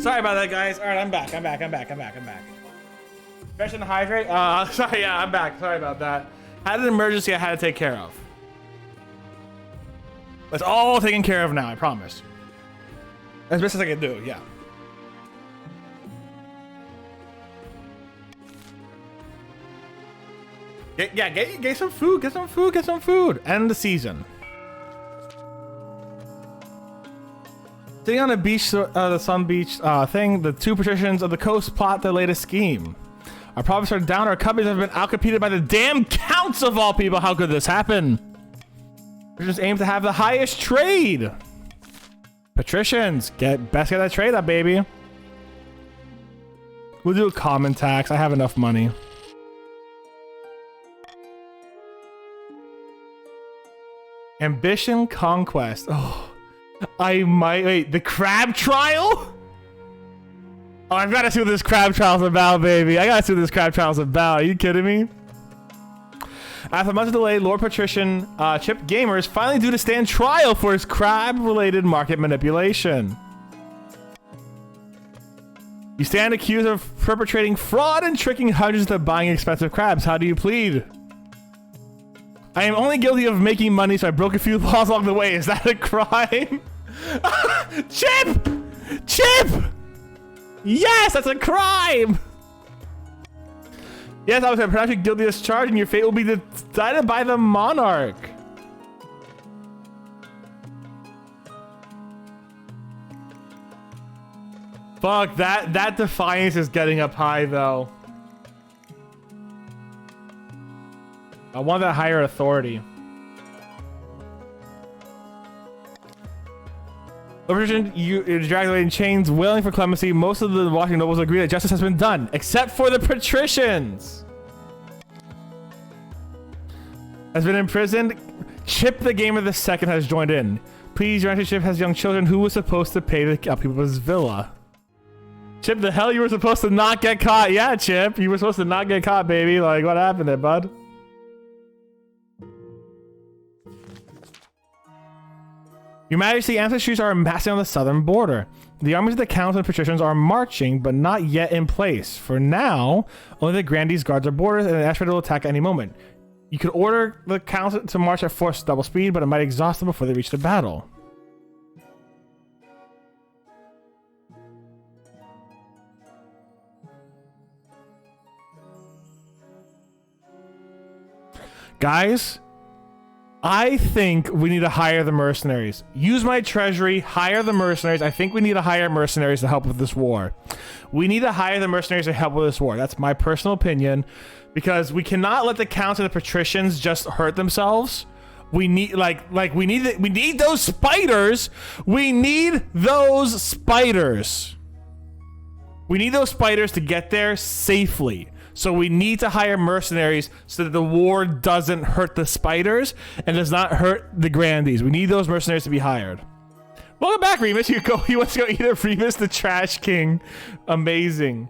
Sorry about that, guys. All right, I'm back. Fresh and hydrate. Sorry, yeah, I'm back. Sorry about that. Had an emergency I had to take care of. It's all taken care of now, I promise. As best as I can do, yeah. Get some food, get some food. End the season. Sitting on the beach, the sun beach thing, the two patricians of the coast plot their latest scheme. Our profits are down, our companies have been outcompeted by the damn counts of all people. How could this happen? Patricians aim to have the highest trade. Patricians, best get that trade up, baby. We'll do a common tax. I have enough money. Ambition conquest. Oh, I might wait. The crab trial? Oh, I've got to see what this crab trial's about, baby. I gotta see what this crab trial's about. Are you kidding me? After much delay, Lord Patrician Chip Gamers finally due to stand trial for his crab-related market manipulation. You stand accused of perpetrating fraud and tricking hundreds into buying expensive crabs. How do you plead? I am only guilty of making money, so I broke a few laws along the way. Is that a crime? Chip! Chip! Yes, that's a crime! Yes, I was pronounced guilty of this charge, and your fate will be decided by the monarch. Fuck, that defiance is getting up high, though. I want that higher authority. You dragged away in chains, wailing for clemency. Most of the Washington nobles agree that justice has been done, except for the patricians. Has been imprisoned. Chip the Gamer the Second has joined in. Please, your Chip has young children. Who was supposed to pay the upkeep villa? Chip, the hell, you were supposed to not get caught. Yeah, Chip, you were supposed to not get caught, baby. Like, what happened there, bud? Your Majesty, ancestries are amassing on the southern border. The armies of the counts and patricians are marching, but not yet in place. For now, only the grandees guard their borders, and the Ashford will attack at any moment. You could order the counts to march at force double speed, but it might exhaust them before they reach the battle. Guys, I think we need to hire the mercenaries. Use my treasury, hire the mercenaries. I think we need to hire mercenaries to help with this war. We need to hire the mercenaries to help with this war. That's my personal opinion, because we cannot let the counts and the patricians just hurt themselves. We need we need those spiders. We need those spiders. We need those spiders to get there safely. So we need to hire mercenaries so that the war doesn't hurt the spiders and does not hurt the grandees. We need those mercenaries to be hired. Welcome back, Remus. He wants to go eat at Remus the Trash King. Amazing.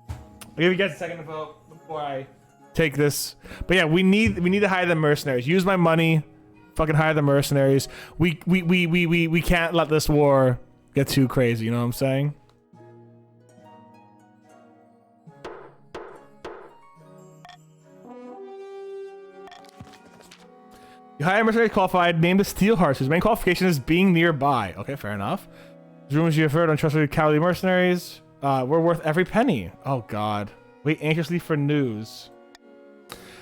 I'll give you guys a second to vote before I take this. But yeah, we need to hire the mercenaries. Use my money. Fucking hire the mercenaries. We can't let this war get too crazy. You know what I'm saying? You hire mercenary qualified, named the Steelhearts, whose main qualification is being nearby. Okay, fair enough. There's rumors you have heard, untrustworthy cowardly mercenaries. We're worth every penny. Oh god. Wait anxiously for news.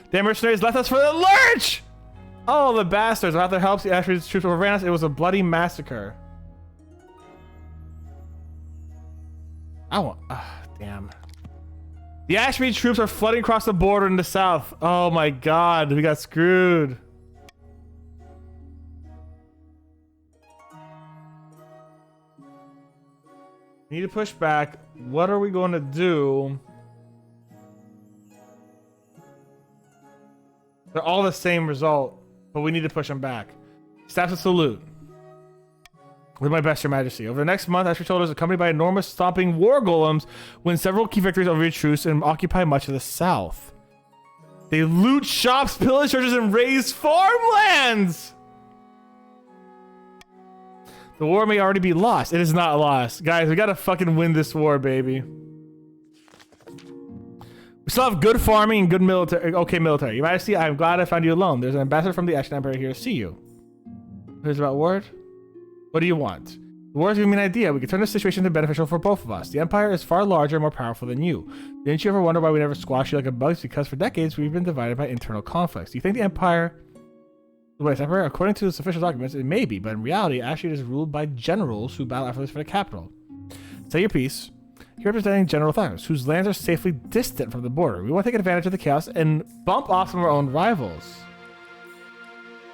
Damn mercenaries left us for the lurch! Oh, the bastards. Without their help, the Ashby's troops overran us. It was a bloody massacre. Damn. The Ashby troops are flooding across the border in the south. Oh my god, we got screwed. Need to push back. What are we going to do? They're all the same result, but we need to push them back. Staff of salute. With my best, Your Majesty. Over the next month, Ashford told us, accompanied by enormous stomping war golems, win several key victories over your troops and occupy much of the south. They loot shops, pillage churches, and raise farmlands! The war may already be lost. It is not lost. Guys, we gotta fucking win this war, baby. We still have good farming and good military. Okay, military. Your Majesty, I'm glad I found you alone. There's an ambassador from the Ashen Empire here to see you. Here's about word. What do you want? The war is giving me an idea. We can turn this situation into beneficial for both of us. The Empire is far larger and more powerful than you. Didn't you ever wonder why we never squashed you like a bug? It's because for decades we've been divided by internal conflicts. Do you think the Empire... Wait, Emperor? According to its official documents, it may be, but in reality, actually it is ruled by generals who battle effortlessly for the capital. Say your piece. You're representing General Thanos, whose lands are safely distant from the border. We want to take advantage of the chaos and bump off some of our own rivals.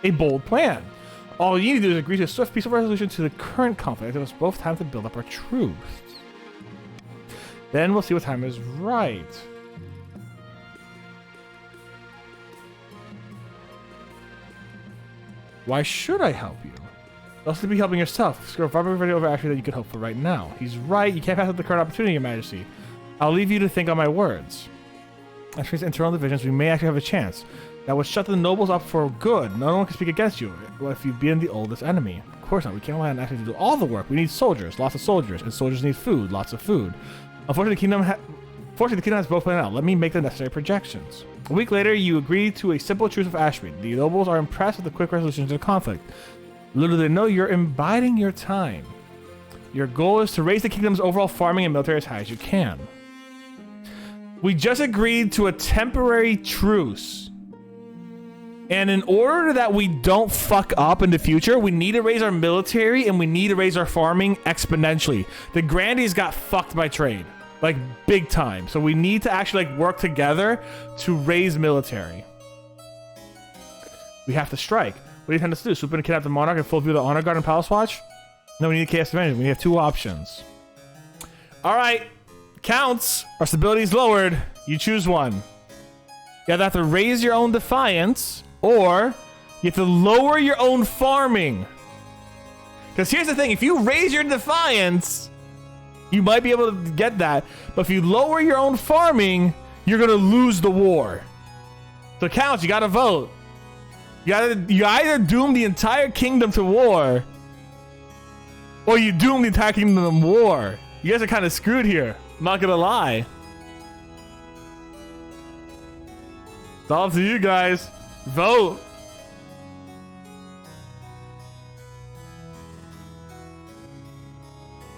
A bold plan. All you need to do is agree to a swift, peaceful resolution to the current conflict. It was both time to build up our troops. Then we'll see what time is right. Why should I help you? You'll also be helping yourself. Screw far better over actually than you could hope for right now. He's right. You can't pass up the current opportunity, Your Majesty. I'll leave you to think on my words. As for internal divisions, we may actually have a chance. That would shut the nobles up for good. No one can speak against you if you've been the oldest enemy. Of course not. We can't rely on actually to do all the work. We need soldiers, lots of soldiers, and soldiers need food, lots of food. Unfortunately, the kingdom has both planned out. Let me make the necessary projections. A week later, you agree to a simple truce with Ashby. The nobles are impressed with the quick resolution to the conflict. Little do they know you're biding your time. Your goal is to raise the kingdom's overall farming and military as high as you can. We just agreed to a temporary truce. And in order that we don't fuck up in the future, we need to raise our military and we need to raise our farming exponentially. The Grandies got fucked by trade. Like, big time. So we need to actually, like, work together to raise military. We have to strike. What do you intend to do? Swoop in and kidnap the monarch and full view of the honor guard and palace watch? No, we need chaos dimension. We have two options. All right. Counts. Our stability is lowered. You choose one. You either have to raise your own defiance, or you have to lower your own farming. Because here's the thing. If you raise your defiance... you might be able to get that, but if you lower your own farming, you're gonna lose the war. So Counts, you gotta vote. You either doom the entire kingdom to war, or you doom the entire kingdom to war. You guys are kind of screwed here. I'm not gonna lie. It's all up to you guys. Vote.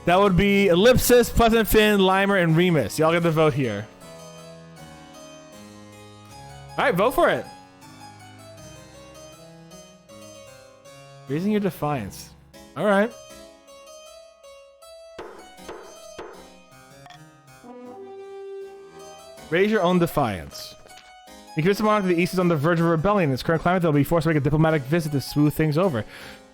That would be Ellipsis, Pleasant Finn, Limer, and Remus. Y'all get the vote here. All right, vote for it. Raising your defiance. All right. Raise your own defiance. You convince the monarch that the East is on the verge of rebellion. In its current climate, they'll be forced to make a diplomatic visit to smooth things over.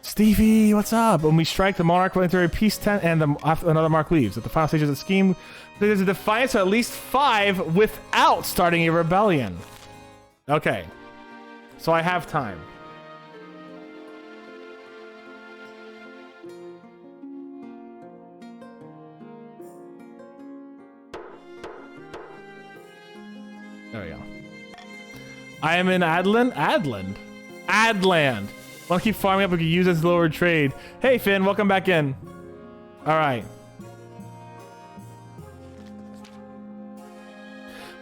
Stevie, what's up? When we strike, the monarch will enter a peace tent and another monarch leaves. At the final stage of the scheme, there's a defiance of at least 5 without starting a rebellion. Okay. So I have time. There we go. I am in Adland. Want to keep farming up? We can use this lower trade. Hey, Finn, welcome back in. All right.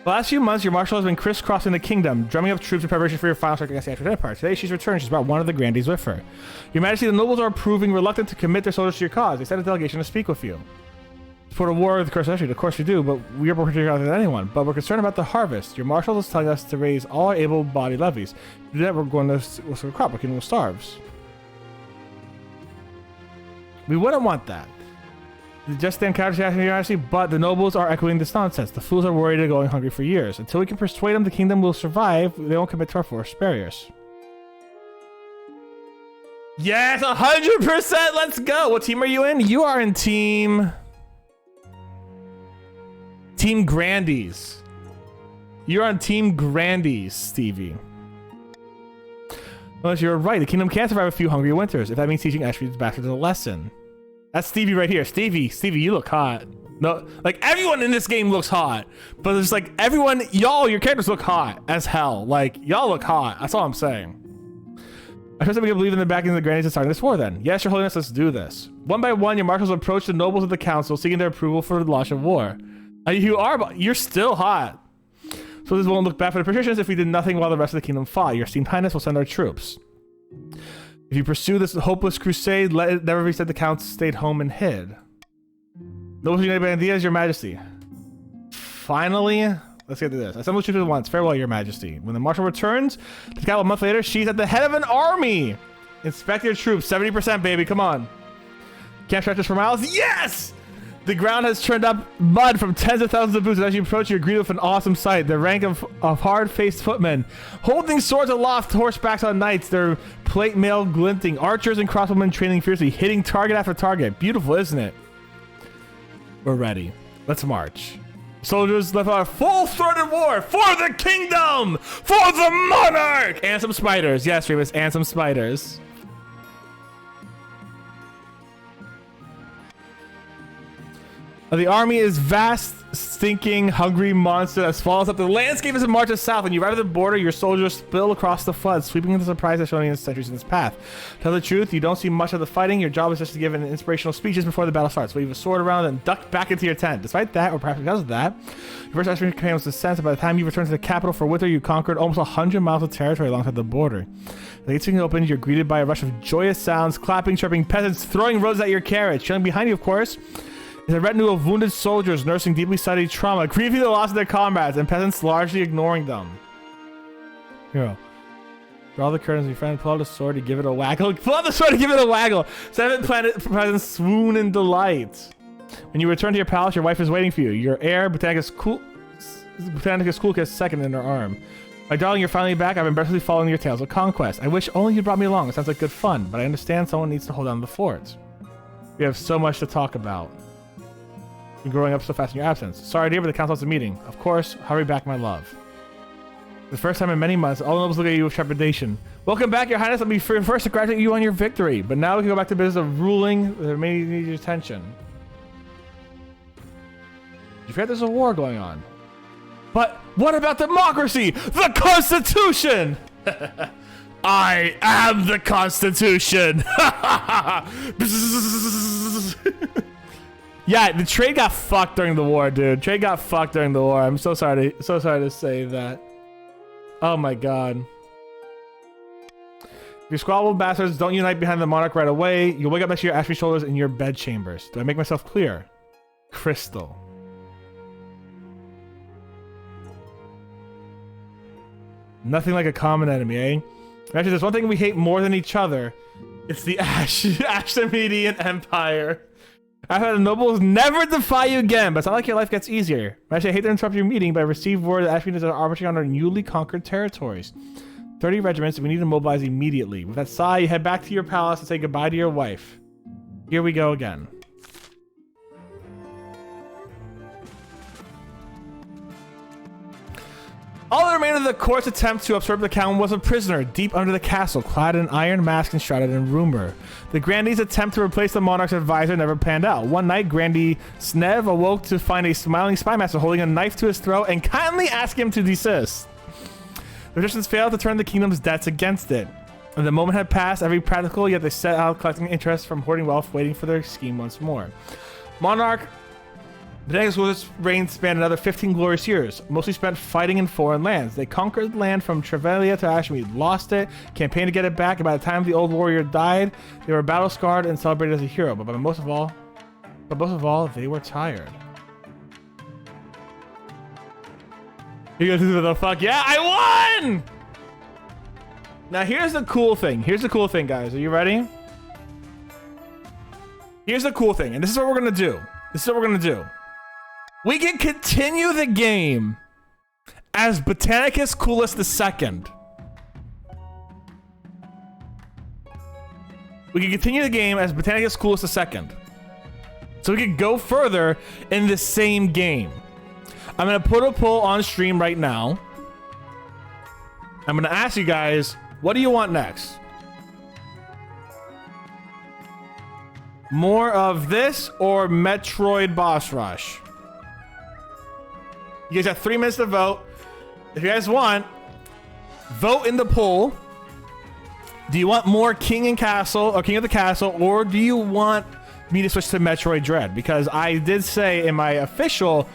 The last few months, your marshal has been crisscrossing the kingdom, drumming up troops in preparation for your final strike against the Ashford Empire. Today, she's returned. She's brought one of the Grandies with her. Your Majesty, the nobles are proving reluctant to commit their soldiers to your cause. They sent a delegation to speak with you. Support a war with the Curse of Of course we do, but we are more patriotic than anyone. But we're concerned about the harvest. Your marshal is telling us to raise all our able-bodied levies. If we do that, we're going to sort of crop. Our kingdom starves. We wouldn't want that. Just stand counter to Your Majesty, but the nobles are echoing this nonsense. The fools are worried and going hungry for years. Until we can persuade them the kingdom will survive, they won't commit to our forced barriers. Yes, 100%. Let's go. What team are you in? You are in Team Grandies. You're on Team Grandies, Stevie. Well, you're right. The kingdom can survive a few hungry winters. If that means teaching Ashby's bastards a lesson. That's Stevie right here. Stevie, you look hot. No, like everyone in this game looks hot, but it's like everyone, y'all, your characters look hot as hell. Like y'all look hot. That's all I'm saying. I trust that we can believe in the backing of the grannies and starting this war then. Yes, your holiness, let's do this. One by one, your marshals approach the nobles of the council, seeking their approval for the launch of war. You're still hot. So this won't look bad for the patricians if we did nothing while the rest of the kingdom fought. Your esteemed highness will send our troops. If you pursue this hopeless crusade, let it never be said the count stayed home and hid. Nobles united by ideas, your majesty. Finally, let's get to this. Assemble troops at once. Farewell, your majesty. When the marshal returns to the capital a month later, she's at the head of an army. Inspect your troops. 70%, baby. Come on. Can't stretch this for miles. Yes! The ground has churned up mud from tens of thousands of boots, and as you approach, you're greeted with an awesome sight. The rank of hard-faced footmen, holding swords aloft, horsebacks on knights, their plate mail glinting, archers and crossbowmen trailing fiercely, hitting target after target. Beautiful, isn't it? We're ready. Let's march. Soldiers left out a full-throated war for the kingdom, for the monarch, and some spiders. Yes, Remus, and some spiders. The army is vast, stinking, hungry monster that swallows up the landscape as it marches south. When you arrive at the border, your soldiers spill across the flood, sweeping into surprise that showing sentries in its path. Tell the truth, you don't see much of the fighting. Your job is just to give an inspirational speeches before the battle starts. Wave a sword around and duck back into your tent. Despite that, or perhaps because of that, your first action campaign was the sense that by the time you return to the capital for winter, you conquered almost 100 miles of territory alongside the border. The gates being opened, you're greeted by a rush of joyous sounds, clapping, chirping, peasants throwing roses at your carriage. Trailing behind you, of course, is a retinue of wounded soldiers nursing deeply studied trauma, grieving the loss of their comrades, and peasants largely ignoring them. Hero. Draw the curtains, your friend. Pull out the sword to give it a waggle. Pull out the sword to give it a waggle. Seven peasants swoon in delight. When you return to your palace, your wife is waiting for you. Your heir, Botanicus Cool, has second in her arm. My darling, you're finally back. I've been breathlessly following your tales of conquest. I wish only you brought me along. It sounds like good fun, but I understand someone needs to hold down the fort. We have so much to talk about. You're growing up so fast in your absence. Sorry, dear, but the council has a meeting. Of course, hurry back, my love. The first time in many months, all the nobles look at you with trepidation. Welcome back, your highness. Let me first to congratulate you on your victory. But now we can go back to business of ruling that may need your attention. You forget there's a war going on. But what about democracy? The Constitution! I am the Constitution! Yeah, the trade got fucked during the war, dude. Trade got fucked during the war. I'm so sorry to say that. Oh my god. If you squabble bastards don't unite behind the monarch right away, you'll wake up next to your ashy shoulders in your bed chambers. Do I make myself clear? Crystal. Nothing like a common enemy, eh? Actually, there's one thing we hate more than each other. It's the Ashamidian Empire. I've had the nobles never defy you again, but it's not like your life gets easier. Actually, I hate to interrupt your meeting, but I received word that Ashamidians are marching on our newly conquered territories. 30 regiments, and we need to mobilize immediately. With that sigh, you head back to your palace and say goodbye to your wife. Here we go again. All that remained of the court's attempt to usurp the crown was a prisoner deep under the castle, clad in iron mask and shrouded in rumor. The Grandee's attempt to replace the monarch's advisor never panned out. One night, Grandee Snev awoke to find a smiling spy master holding a knife to his throat and kindly asked him to desist. The magicians failed to turn the kingdom's debts against it. And the moment had passed, every practical, yet they set out collecting interest from hoarding wealth, waiting for their scheme once more. Monarch Botanist Cool's reign spanned another 15 glorious years, mostly spent fighting in foreign lands. They conquered land from Trevelia to Ashmead, lost it, campaigned to get it back, and by the time the old warrior died, they were battle-scarred and celebrated as a hero. But most of all, they were tired. You guys do the fuck yeah, I won! Now here's the cool thing. Here's the cool thing, guys. Are you ready? Here's the cool thing, and this is what we're gonna do. This is what we're gonna do. We can continue the game as Botanicus Coolest II. We can continue the game as Botanicus Coolest II. So we can go further in the same game. I'm gonna put a poll on stream right now. I'm gonna ask you guys, what do you want next? More of this or Metroid Boss Rush? You guys have 3 minutes to vote. If you guys want, vote in the poll. Do you want more King and Castle or King of the Castle, or do you want me to switch to Metroid Dread? Because I did say in my official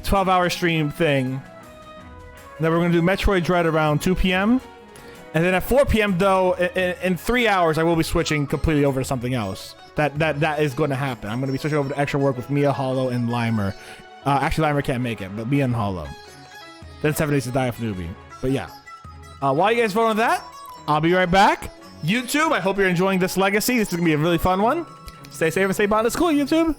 12-hour stream thing that we're going to do Metroid Dread around 2 p.m. And then at 4 p.m. though, in 3 hours, I will be switching completely over to something else. That is going to happen. I'm going to be switching over to extra work with Mia, Hollow, and Limer. Actually, Limer can't make it, but Mia and Hollow. Then 7 Days to Die of Newbie. But yeah. While you guys vote on that, I'll be right back. YouTube, I hope you're enjoying this legacy. This is going to be a really fun one. Stay safe and stay Botanist Cool, YouTube.